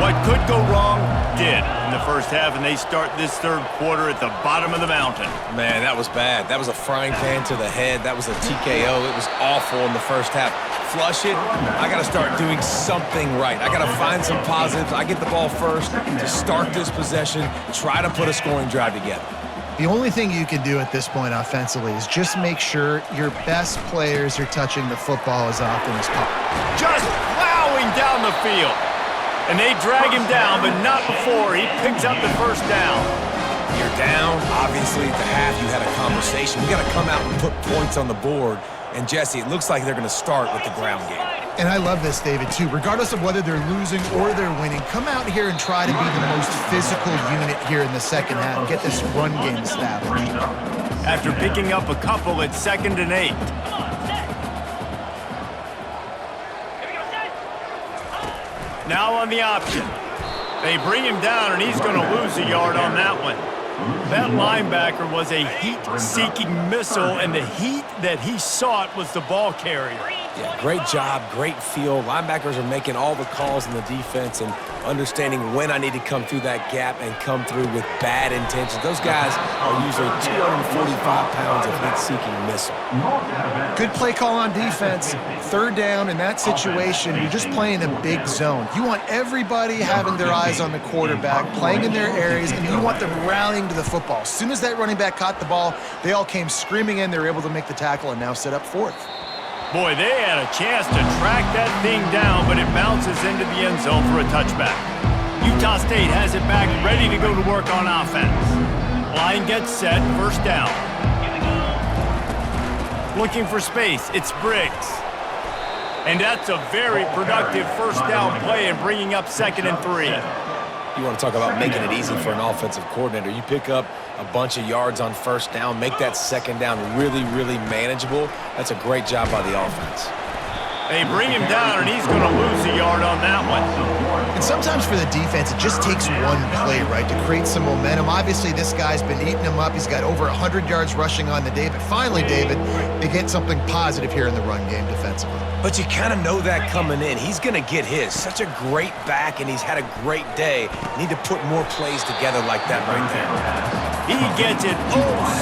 What could go wrong did in the first half, and they start this third quarter at the bottom of the mountain. Man, that was bad. That was a frying pan to the head. That was a TKO. It was awful in the first half. Flush it. I got to start doing something right. I got to find some positives. I get the ball first to start this possession, try to put a scoring drive together. The only thing you can do at this point offensively is just make sure your best players are touching the football as often as possible. Just plowing down the field. And they drag him down, but not before he picks up the first down. You're down. Obviously, at the half, you had a conversation. We got to come out and put points on the board. And, Jesse, it looks like they're going to start with the ground game. And I love this, David, too. Regardless of whether they're losing or they're winning, come out here and try to be the most physical unit here in the second half and get this run game established. After picking up a couple at 2nd and 8. Now on the option. They bring him down, and he's going to lose a yard on that one. That linebacker was a heat-seeking missile, and the heat that he sought was the ball carrier. Yeah, great job, great feel. Linebackers are making all the calls in the defense and understanding when I need to come through that gap and come through with bad intentions. Those guys are usually 245 pounds of heat-seeking missile. Good play call on defense. 3rd down in that situation, you're just playing a big zone. You want everybody having their eyes on the quarterback, playing in their areas, and you want them rallying to the football. As soon as that running back caught the ball, they all came screaming in. They were able to make the tackle and now set up 4th. Boy, they had a chance to track that thing down, but it bounces into the end zone for a touchback. Utah.State has it back, ready to go to work on offense. Line gets set, first down. Looking for space, it's Briggs. And that's a very productive first down play and bringing up 2nd and 3. You want to talk about making it easy for an offensive coordinator. You pick up a bunch of yards on first down, make that second down really, really manageable. That's a great job by the offense. They bring him down, and he's going to lose a yard on that one. And sometimes for the defense, it just takes one play, right, to create some momentum. Obviously, this guy's been eating him up. He's got over 100 yards rushing on the day. But finally, David, they get something positive here in the run game defensively. But you kind of know that coming in. He's going to get his. Such a great back, and he's had a great day. Need to put more plays together like that right there. He gets it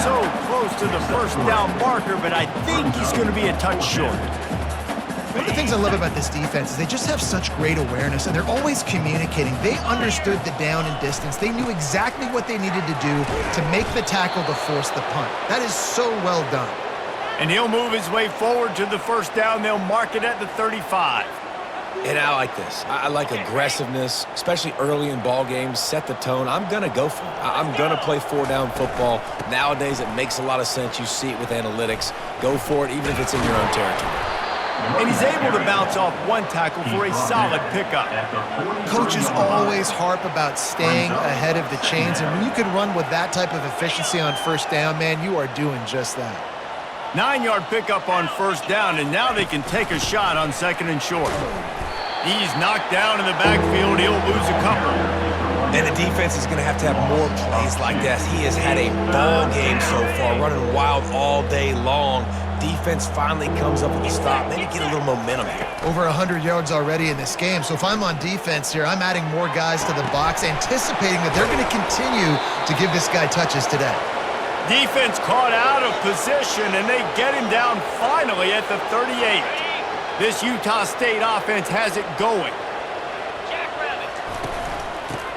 so close to the first down marker, but I think he's going to be a touch short. One of the things I love about this defense is they just have such great awareness, and they're always communicating. They understood the down and distance. They knew exactly what they needed to do to make the tackle to force the punt. That is so well done. And he'll move his way forward to the first down. They'll mark it at the 35. And I like this. I like aggressiveness, especially early in ball games. Set the tone. I'm going to go for it. I'm going to play 4-down football. Nowadays, it makes a lot of sense. You see it with analytics. Go for it, even if it's in your own territory. And he's able to bounce off one tackle for a solid pickup. Coaches always harp about staying ahead of the chains, and when you can run with that type of efficiency on first down, man, you are doing just that. 9-yard pickup on first down, and now they can take a shot on 2nd and short. He's knocked down in the backfield. He'll lose a couple. And the defense is going to have more plays like that. He has had a ball game so far, running wild all day long. Defense finally comes up with a stop. Maybe get a little momentum here. Over 100 yards already in this game. So if I'm on defense here, I'm adding more guys to the box, anticipating that they're going to continue to give this guy touches today. Defense caught out of position, and they get him down finally at the 38. This Utah State offense has it going.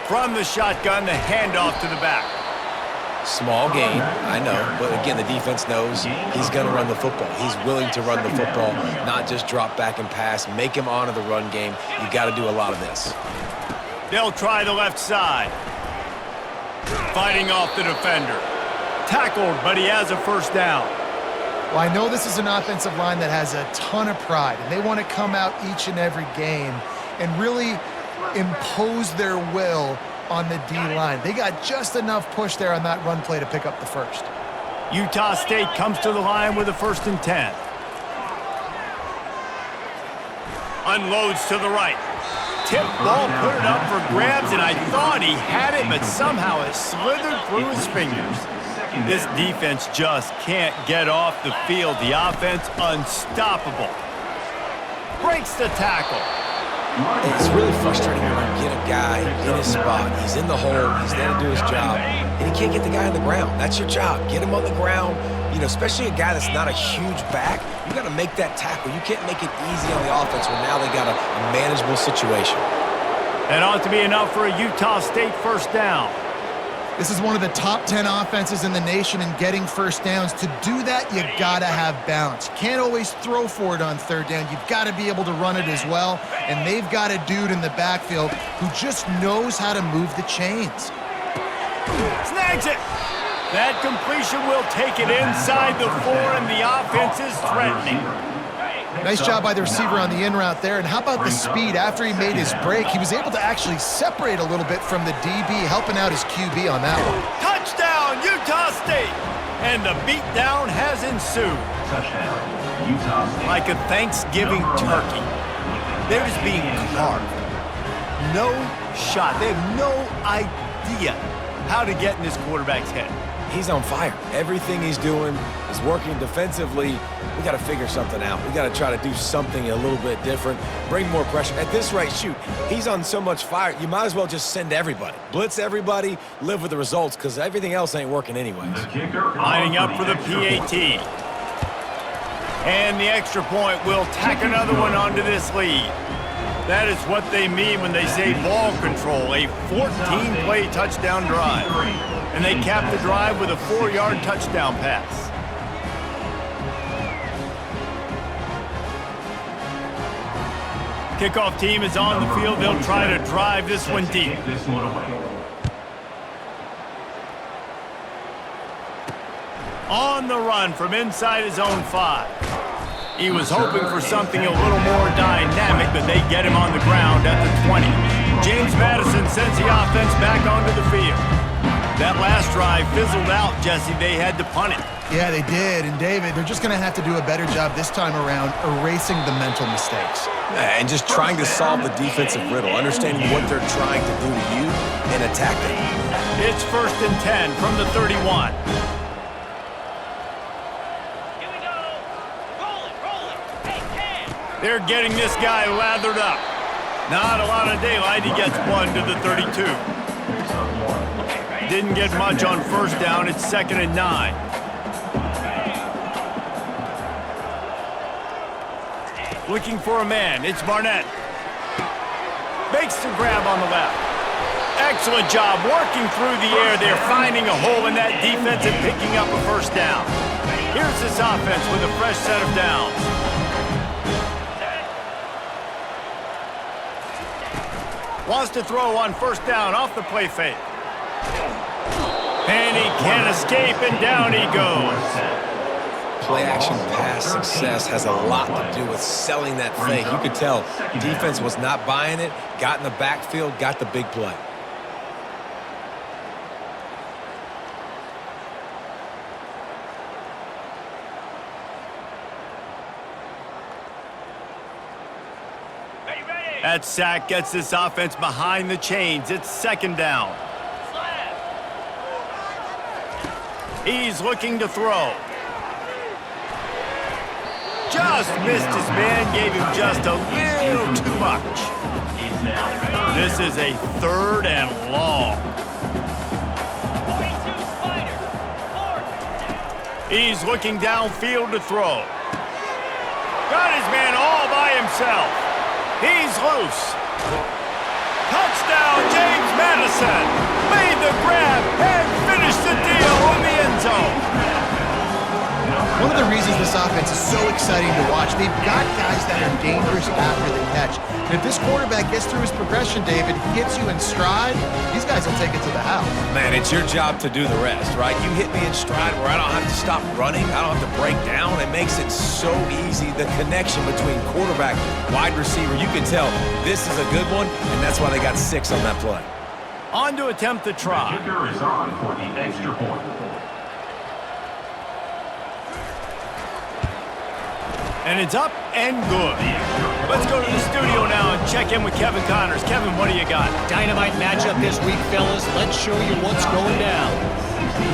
From the shotgun, the handoff to the back. Small game, I know, but again, the defense knows he's going to run the football. He's willing to run the football, not just drop back and pass, make him honor the run game. You got to do a lot of this. They'll try the left side. Fighting off the defender. Tackled, but he has a first down. Well, I know this is an offensive line that has a ton of pride, and they want to come out each and every game and really impose their will on the D-line. They got just enough push there on that run play to pick up the first. Utah State comes to the line with a 1st and 10. Unloads to the right. Tip ball, put it up for grabs, and I thought he had it, but somehow it slithered through his fingers. This defense just can't get off the field. The offense unstoppable. Breaks the tackle. It's really frustrating when you get a guy in his spot. He's in the hole. He's there to do his job, and he can't get the guy on the ground. That's your job. Get him on the ground. You know, especially a guy that's not a huge back. You got to make that tackle. You can't make it easy on the offense when now they got a manageable situation. That ought to be enough for a Utah State first down. This is one of the top 10 offenses in the nation in getting first downs. To do that, you got to have balance. You can't always throw for it on 3rd down. You've got to be able to run it as well. And they've got a dude in the backfield who just knows how to move the chains. Snags it. That completion will take it inside the 4, and the offense is threatening. Nice job by the receiver on the in route there. And how about the speed? After he made his break, he was able to actually separate a little bit from the DB, helping out his QB on that one. Touchdown, Utah State! And the beatdown has ensued. Touchdown, Utah State. Like a Thanksgiving turkey. They're just being carved. No shot. They have no idea how to get in this quarterback's head. He's on fire. Everything he's doing is working defensively. We got to figure something out. We got to try to do something a little bit different, bring more pressure. At this rate, shoot, he's on so much fire, you might as well just send everybody. Blitz everybody, live with the results, because everything else ain't working anyways. Lining up for the PAT. And the extra point will tack another one onto this lead. That is what they mean when they say ball control, a 14-play touchdown drive. And they cap the drive with a 4-yard touchdown pass. Kickoff team is on the field. They'll try to drive this one deep. On the run from inside his own 5. He was hoping for something a little more dynamic, but they get him on the ground at the 20. James Madison sends the offense back onto the field. That last drive fizzled out, Jesse. They had to punt it. Yeah, they did. And David, they're just going to have to do a better job this time around erasing the mental mistakes. And just trying to solve the defensive riddle, understanding what they're trying to do to you and attack them. It's 1st and 10 from the 31. They're getting this guy lathered up. Not a lot of daylight. He gets one to the 32. Didn't get much on 1st down. It's 2nd and 9. Looking for a man. It's Barnett. Makes the grab on the left. Excellent job working through the air. They're finding a hole in that defense and picking up a 1st down. Here's this offense with a fresh set of downs. Wants to throw on 1st down off the play fake. And he can't escape, and down he goes. Play action pass success has a lot to do with selling that fake. You could tell defense was not buying it, got in the backfield, got the big play. Are you ready? That sack gets this offense behind the chains. It's second down. He's looking to throw. Just missed his man, gave him just a little too much. This is a 3rd and long. He's looking downfield to throw. Got his man all by himself. He's loose. Touchdown, James Madison. Made the grab and finished the deal in the end zone. One of the reasons this offense is so exciting to watch, they've got guys that are dangerous after the catch. And if this quarterback gets through his progression, David, hits you in stride, these guys will take it to the house. Man, it's your job to do the rest, right? You hit me in stride where I don't have to stop running. I don't have to break down. It makes it so easy. The connection between quarterback, wide receiver, you can tell this is a good one, and that's why they got 6 on that play. On to attempt the try. The kicker is on for the extra point. And it's up and good. Let's go to the studio now and check in with Kevin Connors. Kevin, what do you got? Dynamite matchup this week, fellas. Let's show you what's going down.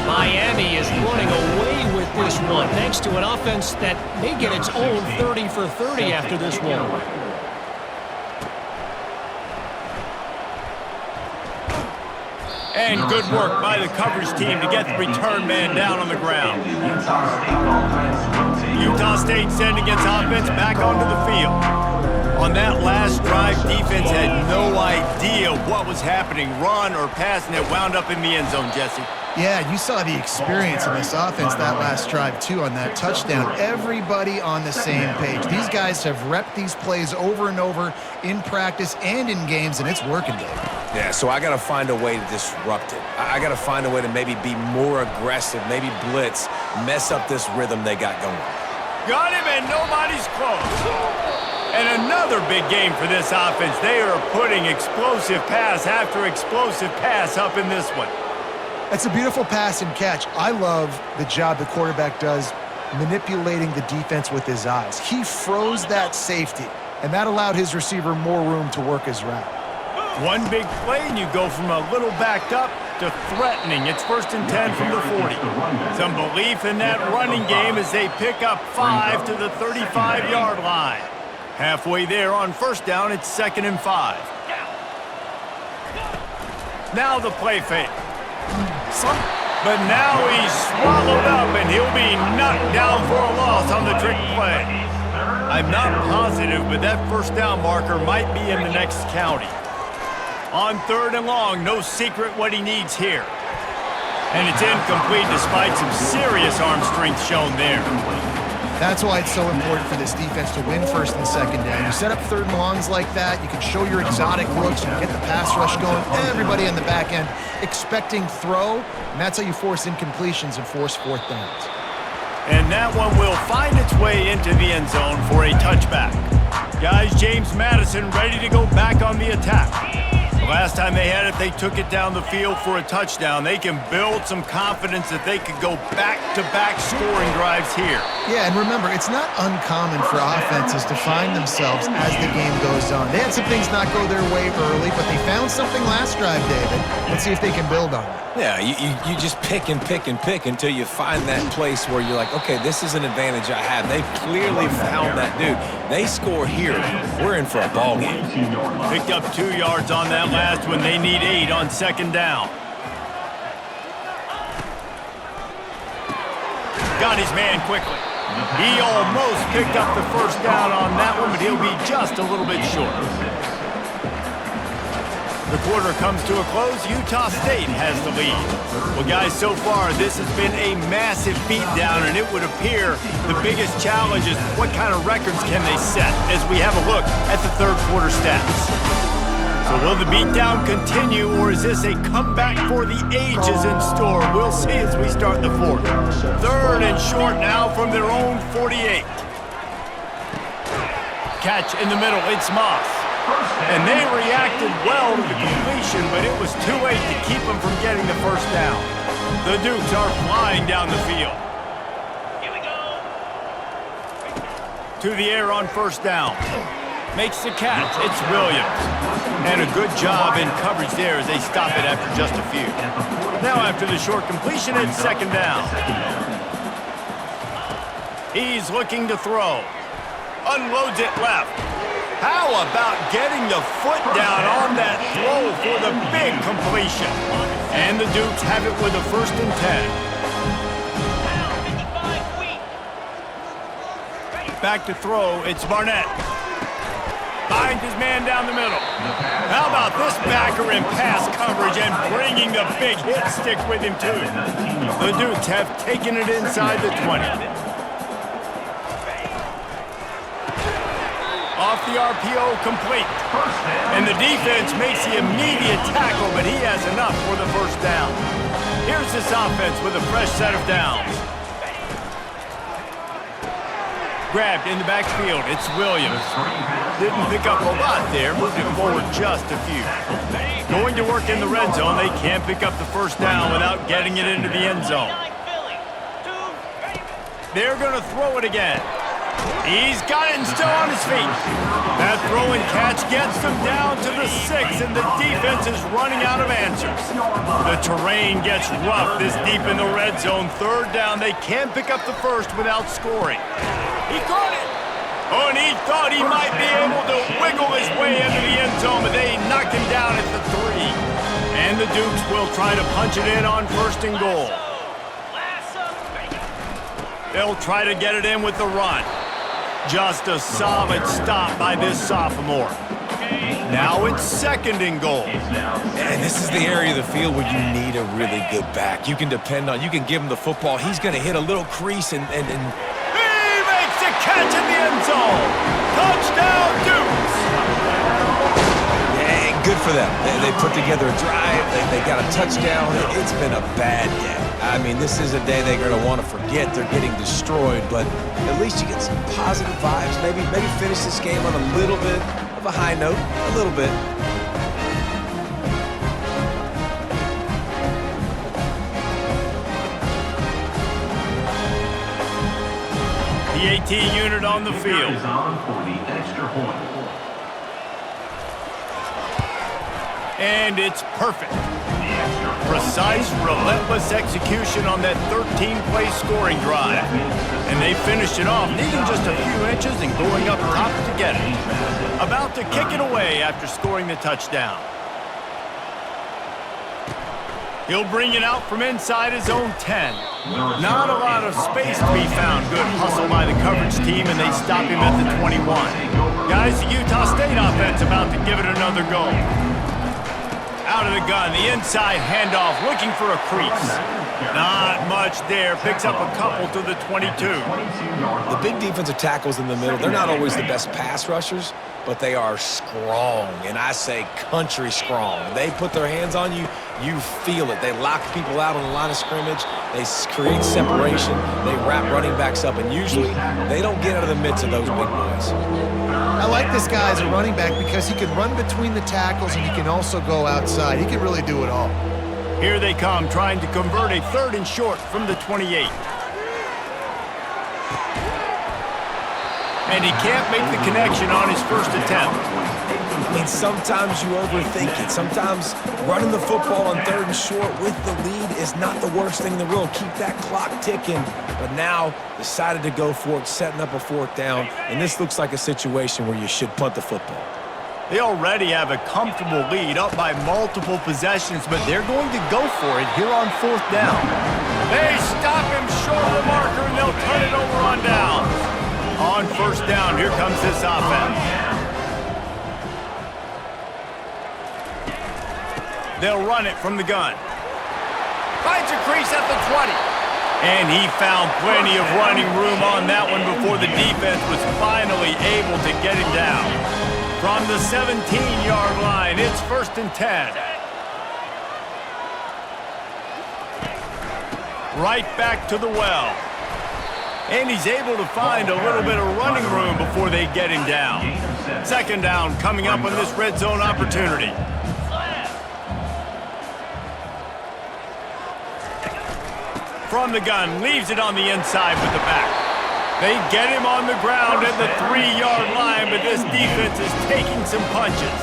Miami is running away with this one, thanks to an offense that may get its own 30 for 30 after this one. And good work by the coverage team to get the return man down on the ground. Utah State sending its offense back onto the field. On that last drive, defense had no idea what was happening, run or pass, and it wound up in the end zone, Jesse. Yeah, you saw the experience in this offense that last drive, too, on that touchdown. Everybody on the same page. These guys have repped these plays over and over in practice and in games, and it's working, Dave. Yeah, so I got to find a way to disrupt it. I got to find a way to maybe be more aggressive, maybe blitz, mess up this rhythm they got going. Got him, and nobody's close. And another big game for this offense. They are putting explosive pass after explosive pass up in this one. That's a beautiful pass and catch. I love the job the quarterback does manipulating the defense with his eyes. He froze that safety, and that allowed his receiver more room to work his route. One big play, and you go from a little backed up to threatening. It's 1st and 10 from the 40. Some belief in that running game as they pick up 5 to the 35-yard line. Halfway there on 1st down, it's 2nd and 5. Now the play fake. But now he's swallowed up, and he'll be knocked down for a loss on the trick play. I'm not positive, but that 1st down marker might be in the next county. On 3rd and long, no secret what he needs here. And it's incomplete despite some serious arm strength shown there. That's why it's so important for this defense to win 1st and 2nd down. You set up 3rd and longs like that, you can show your exotic looks, you can get the pass rush going, everybody on the back end expecting throw, and that's how you force incompletions and force 4th downs. And that one will find its way into the end zone for a touchback. Guys, James Madison ready to go back on the attack. The last time they had it, they took it down the field for a touchdown. They can build some confidence that they could go back-to-back scoring drives here. Yeah, and remember, it's not uncommon for offenses to find themselves as the game goes on. They had some things not go their way early, but they found something last drive, David. Let's see if they can build on it. Yeah, you just pick and pick and pick until you find that place where you're like, okay, this is an advantage I have. They clearly found that dude. They score here. We're in for a ball game. Picked up 2 yards on that last one. They need 8 on 2nd down. Got his man quickly. He almost picked up the 1st down on that one, but he'll be just a little bit short. The quarter comes to a close. Utah State has the lead. Well, guys, so far, this has been a massive beatdown, and it would appear the biggest challenge is what kind of records can they set as we have a look at the 3rd quarter stats. So will the beatdown continue, or is this a comeback for the ages in store? We'll see as we start the 4th. 3rd and short now from their own 48. Catch in the middle, it's Moss. And they reacted well to the completion, but it was too late to keep them from getting the 1st down. The Dukes are flying down the field. Here we go. To the air on 1st down. Makes the catch. It's Williams. And a good job in coverage there as they stop it after just a few. Now after the short completion, it's second down. He's looking to throw. Unloads it left. How about getting the foot down on that throw for the big completion? And the Dukes have it with a 1st and 10. Back to throw, it's Barnett. Finds his man down the middle. How about this backer in pass coverage and bringing the big hit stick with him too? The Dukes have taken it inside the 20. Off the RPO, complete. And the defense makes the immediate tackle, but he has enough for the 1st down. Here's this offense with a fresh set of downs. Grabbed in the backfield, it's Williams. Didn't pick up a lot there, moved it forward just a few. Going to work in the red zone, they can't pick up the 1st down without getting it into the end zone. They're going to throw it again. He's got it and still on his feet. That throw and catch gets them down to the 6, and the defense is running out of answers. The terrain gets rough this deep in the red zone. 3rd down, they can't pick up the 1st without scoring. He caught it. Oh, and he thought he might be able to wiggle his way into the end zone, but they knocked him down at the 3. And the Dukes will try to punch it in on 1st and goal. They'll try to get it in with the run. Just a solid stop by this sophomore. Now it's 2nd and goal. And this is the area of the field where you need a really good back. You can depend on, you can give him the football. He's going to hit a little crease and He makes the catch in the end zone. Touchdown, Dukes. Yeah, good for them. They put together a drive. They got a touchdown. It's been a bad day. I mean, this is a day they're going to want to forget. They're getting destroyed, but at least you get some positive vibes. Maybe finish this game on a little bit of a high note, a little bit. The 18 unit on the field. Is on for the extra point. And it's perfect. Precise, relentless execution on that 13-play scoring drive. And they finished it off, needing just a few inches and going up top to get it. About to kick it away after scoring the touchdown. He'll bring it out from inside his own 10. Not a lot of space to be found. Good hustle by the coverage team, and they stop him at the 21. Guys, the Utah State offense about to give it another go. Out of the gun, the inside handoff, looking for a crease. Not much there, picks up a couple to the 22. The big defensive tackles in the middle, they're not always the best pass rushers, but they are strong, and I say country strong. They put their hands on you, you feel it. They lock people out on the line of scrimmage. They create separation. They wrap running backs up, and usually they don't get out of the midst of those big boys. I like this guy as a running back because he can run between the tackles and he can also go outside. He can really do it all. Here they come, trying to convert a 3rd and short from the 28. And he can't make the connection on his 1st attempt. I mean, sometimes you overthink it. Sometimes running the football on 3rd and short with the lead is not the worst thing in the world. Keep that clock ticking. But now decided to go for it, setting up a 4th down. And this looks like a situation where you should punt the football. They already have a comfortable lead, up by multiple possessions, but they're going to go for it here on 4th down. They stop him short of the marker, and they'll turn it over on downs. On 1st down, here comes this offense. They'll run it from the gun. Finds a crease at the 20. And he found plenty of running room on that one before the defense was finally able to get him down. From the 17-yard line, it's 1st and 10. Right back to the well. And he's able to find a little bit of running room before they get him down. 2nd down coming up on this red zone opportunity. From the gun, leaves it on the inside with the back. They get him on the ground at the 3-yard line, but this defense is taking some punches.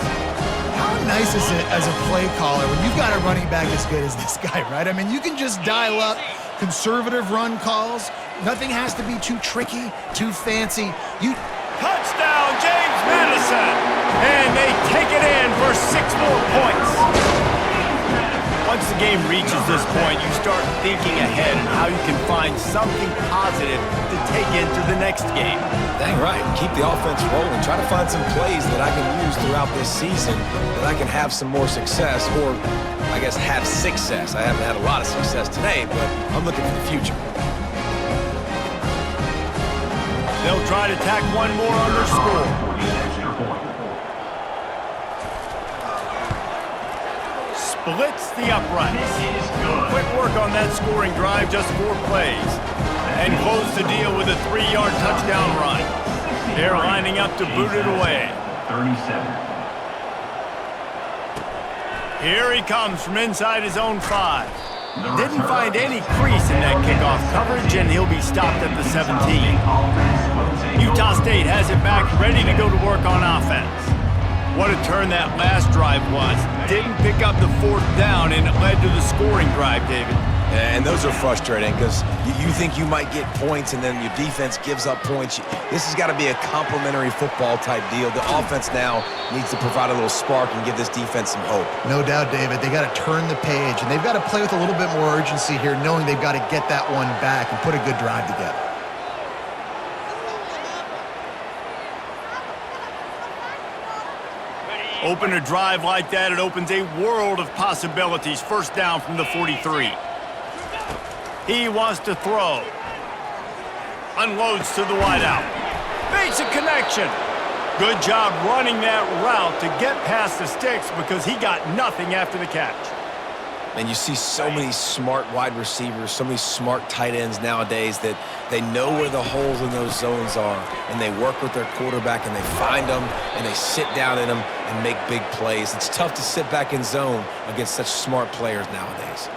How nice is it as a play caller when you've got a running back as good as this guy, right? I mean, you can just dial up conservative run calls. Nothing has to be too tricky, too fancy. Touchdown, James Madison! And they take it in for 6 more points. Once the game reaches this point, you start thinking ahead and how you can find something positive to take into the next game. Dang right. Keep the offense rolling. Try to find some plays that I can use throughout this season that I can have some more success, or I guess have success. I haven't had a lot of success today, but I'm looking for the future. They'll try to tack one more on their score. Splits the uprights. Quick work on that scoring drive, just 4 plays. And close the deal with a 3-yard touchdown run. They're lining up to boot it away. 37. Here he comes from inside his own 5. Didn't find any crease in that kickoff coverage, and he'll be stopped at the 17. Utah State has it back, ready to go to work on offense. What a turn that last drive was. Didn't pick up the 4th down, and it led to the scoring drive, David. And those are frustrating because you think you might get points and then your defense gives up points. This has got to be a complementary football type deal. The offense now needs to provide a little spark and give this defense some hope. No doubt, David. They got to turn the page, and they've got to play with a little bit more urgency here, knowing they've got to get that one back and put a good drive together. Open a drive like that, it opens a world of possibilities. First down from the 43. He wants to throw. Unloads to the wideout. Makes a connection. Good job running that route to get past the sticks because he got nothing after the catch. And you see so many smart wide receivers, so many smart tight ends nowadays that they know where the holes in those zones are, and they work with their quarterback, and they find them, and they sit down in them and make big plays. It's tough to sit back in zone against such smart players nowadays.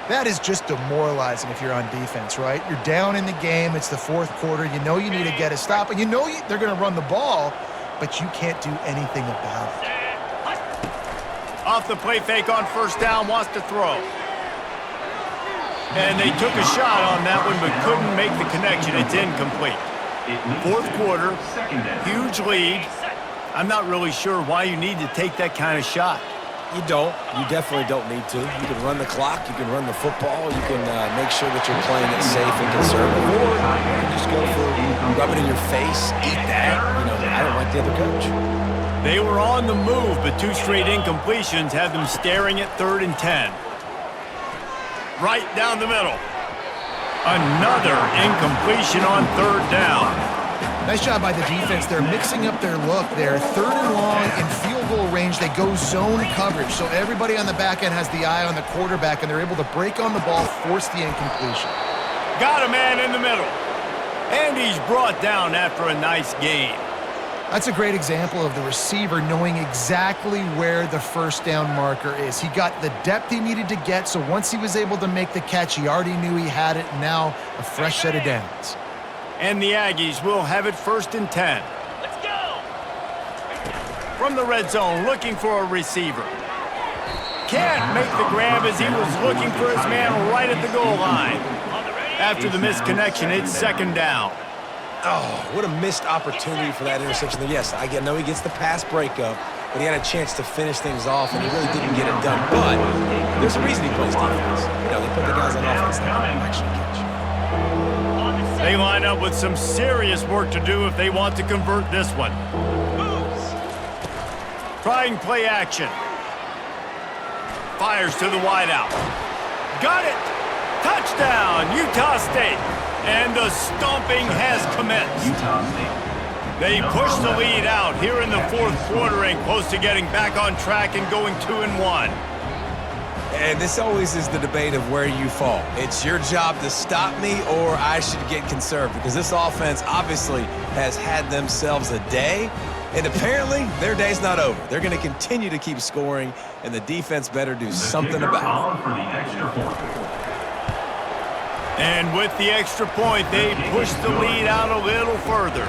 That is just demoralizing if you're on defense, right? You're down in the game. It's the 4th quarter. You know you need to get a stop, and you know they're going to run the ball, but you can't do anything about it. Off the play fake on first down, wants to throw. And they took a shot on that one, but couldn't make the connection. It's incomplete. 4th quarter, huge lead. I'm not really sure why you need to take that kind of shot. You don't. You definitely don't need to. You can run the clock. You can run the football. You can make sure that you're playing it safe and conservative. Or you can just go for rub it in your face, eat that. I don't like the other coach. They were on the move, but 2 straight incompletions had them staring at 3rd and 10. Right down the middle. Another incompletion on 3rd down. Nice job by the defense. They're mixing up their look there. 3rd and long in field goal range. They go zone coverage, so everybody on the back end has the eye on the quarterback, and they're able to break on the ball, force the incompletion. Got a man in the middle. And he's brought down after a nice gain. That's a great example of the receiver knowing exactly where the first down marker is. He got the depth he needed to get, so once he was able to make the catch, he already knew he had it, and now a fresh set of downs. And the Aggies will have it 1st and 10. Let's go! From the red zone, looking for a receiver. Can't make the grab as he was looking for his man right at the goal line. After the missed connection, it's 2nd down. Oh, what a missed opportunity for that interception. Yes, I know he gets the pass breakup, but he had a chance to finish things off, and he really didn't get it done. But there's a reason he plays defense. They put the guys on offense that can actually catch. They line up with some serious work to do if they want to convert this one. Trying play action. Fires to the wideout. Got it! Touchdown, Utah State! And the stomping has commenced. They push the lead out here in the 4th quarter and close to getting back on track and going 2-1. And this always is the debate of where you fall. It's your job to stop me, or I should get conserved, because this offense obviously has had themselves a day, and apparently their day's not over. They're going to continue to keep scoring, and the defense better do something about it. And with the extra point, they push the lead out a little further.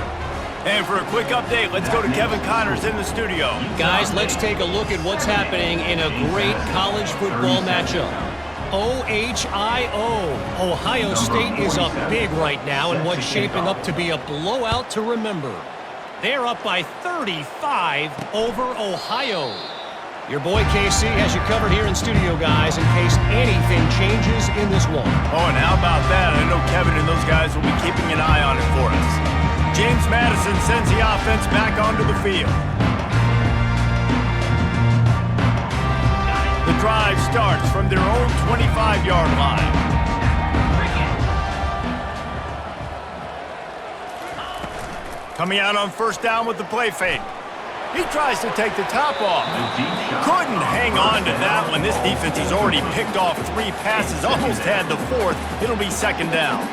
And for a quick update, let's go to Kevin Connors in the studio. Guys, let's take a look at what's happening in a great college football matchup. OHIO. Ohio State is up big right now in what's shaping up to be a blowout to remember. They're up by 35 over Ohio. Your boy KC has you covered here in studio, guys, in case anything changes in this one. Oh, and how about that? I know Kevin and those guys will be keeping an eye on it for us. James Madison sends the offense back onto the field. The drive starts from their own 25-yard line. Coming out on first down with the play fake. He tries to take the top off. Couldn't hang on to that one. This defense has already picked off 3 passes, almost had the 4th. It'll be second down.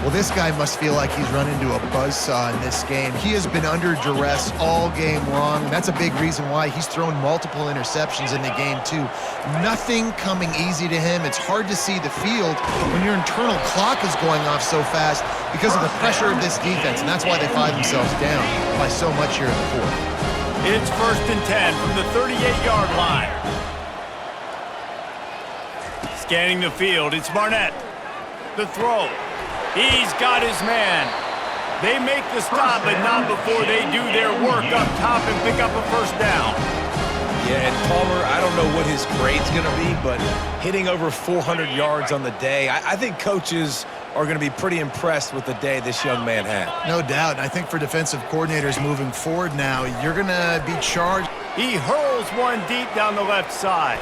Well, this guy must feel like he's run into a buzzsaw in this game. He has been under duress all game long, and that's a big reason why he's thrown multiple interceptions in the game, too. Nothing coming easy to him. It's hard to see the field when your internal clock is going off so fast because of the pressure of this defense, and that's why they find themselves down by so much here in the 4th. It's 1st and 10 from the 38-yard line. Scanning the field, it's Barnett. The throw. He's got his man. They make the stop, but not before they do their work up top and pick up a first down. Yeah, and Palmer, I don't know what his grade's going to be, but hitting over 400 yards on the day, I think coaches are going to be pretty impressed with the day this young man had. No doubt. And I think for defensive coordinators moving forward now, you're going to be charged. He hurls one deep down the left side.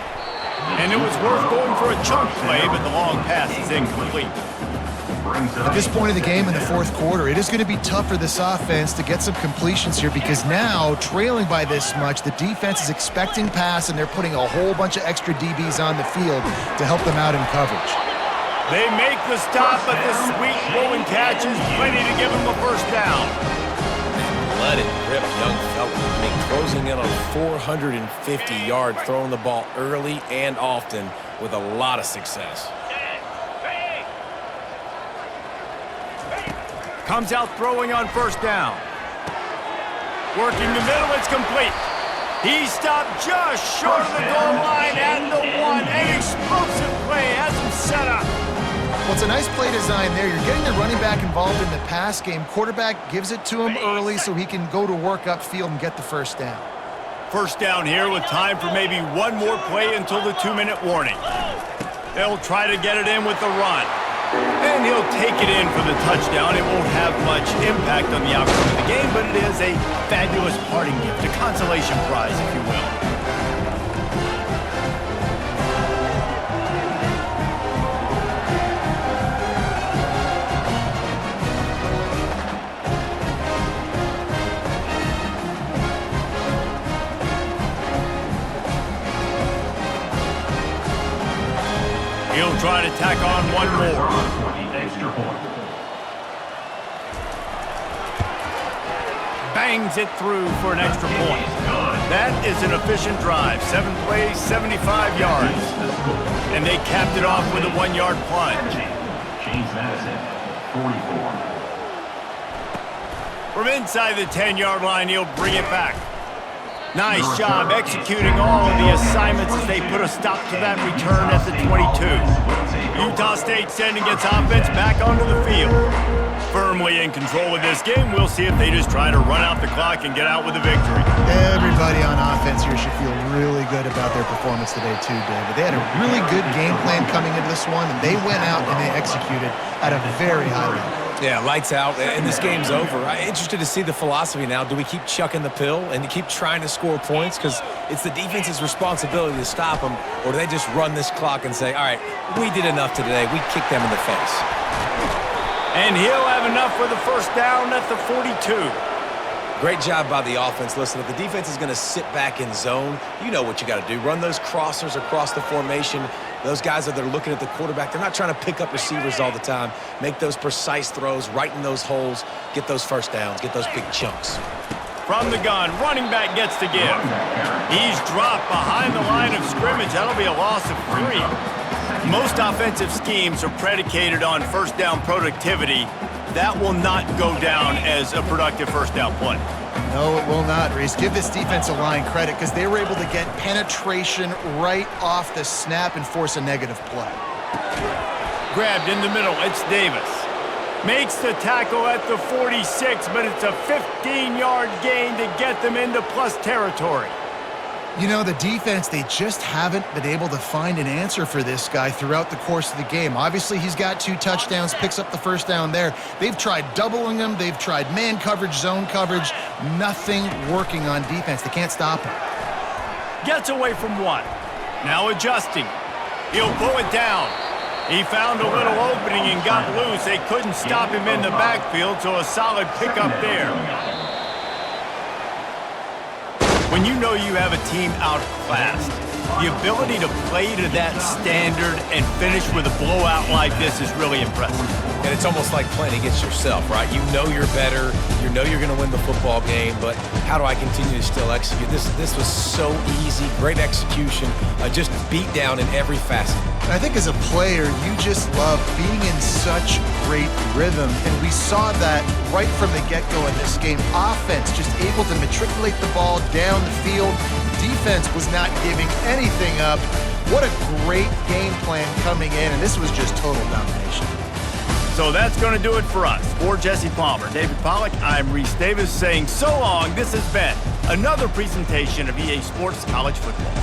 And it was worth going for a chunk play, but the long pass is incomplete. At this point of the game in the 4th quarter, it is going to be tough for this offense to get some completions here because now, trailing by this much, the defense is expecting pass and they're putting a whole bunch of extra DBs on the field to help them out in coverage. They make the stop, but the sweet rolling catch is plenty to give them a first down. Let it rip, young fella. I mean, closing in on 450 yards, throwing the ball early and often with a lot of success. Comes out throwing on first down. Working the middle, it's complete. He stopped just short of the goal line and the 1. An explosive play has him set up. Well, it's a nice play design there. You're getting the running back involved in the pass game. Quarterback gives it to him early so he can go to work upfield and get the first down. First down here with time for maybe one more play until the 2-minute warning. They'll try to get it in with the run. And he'll take it in for the touchdown. It won't have much impact on the outcome of the game, but it is a fabulous parting gift, a consolation prize, if you will. He'll try to tack on one more. Extra point. Bangs it through for an extra point. That is an efficient drive. 7 plays, 75 yards. And they capped it off with a 1-yard plunge. James Madison, 44. From inside the 10-yard line, he'll bring it back. Nice job executing all of the assignments as they put a stop to that return at the 22. Utah State sending its offense back onto the field. Firmly in control of this game. We'll see if they just try to run out the clock and get out with a victory. Everybody on offense here should feel really good about their performance today too, David. They had a really good game plan coming into this one, and they went out and they executed at a very high level. Yeah, lights out, and this game's over. I'm interested to see the philosophy now. Do we keep chucking the pill and keep trying to score points? Because it's the defense's responsibility to stop them, or do they just run this clock and say, all right, we did enough today. We kicked them in the face. And he'll have enough for the first down at the 42. Great job by the offense. Listen, if the defense is going to sit back in zone, you know what you got to do. Run those crossers across the formation. Those guys that are looking at the quarterback, they're not trying to pick up receivers all the time. Make those precise throws, right in those holes, get those first downs, get those big chunks. From the gun, running back gets to give. He's dropped behind the line of scrimmage. That'll be a loss of 3. Most offensive schemes are predicated on first down productivity. That will not go down as a productive first down play. No, it will not, Reese. Give this defensive line credit because they were able to get penetration right off the snap and force a negative play. Grabbed in the middle, it's Davis. Makes the tackle at the 46, but it's a 15-yard gain to get them into plus territory. You know, the defense, they just haven't been able to find an answer for this guy throughout the course of the game. Obviously, he's got 2 touchdowns, picks up the first down there. They've tried doubling him. They've tried man coverage, zone coverage. Nothing working on defense. They can't stop him. Gets away from one. Now adjusting. He'll pull it down. He found a little opening and got loose. They couldn't stop him in the backfield, so a solid pickup there. When you know you have a team outclassed, the ability to play to that standard and finish with a blowout like this is really impressive. And it's almost like playing against yourself, right? You know you're better. You know you're going to win the football game, but how do I continue to still execute? This was so easy, great execution, just beat down in every facet. And I think as a player, you just love being in such great rhythm. And we saw that right from the get-go in this game. Offense just able to matriculate the ball down the field. Defense was not giving anything up. What a great game plan coming in, and this was just total domination. So that's going to do it for us. For Jesse Palmer, David Pollack, I'm Reese Davis saying so long. This has been another presentation of EA Sports College Football.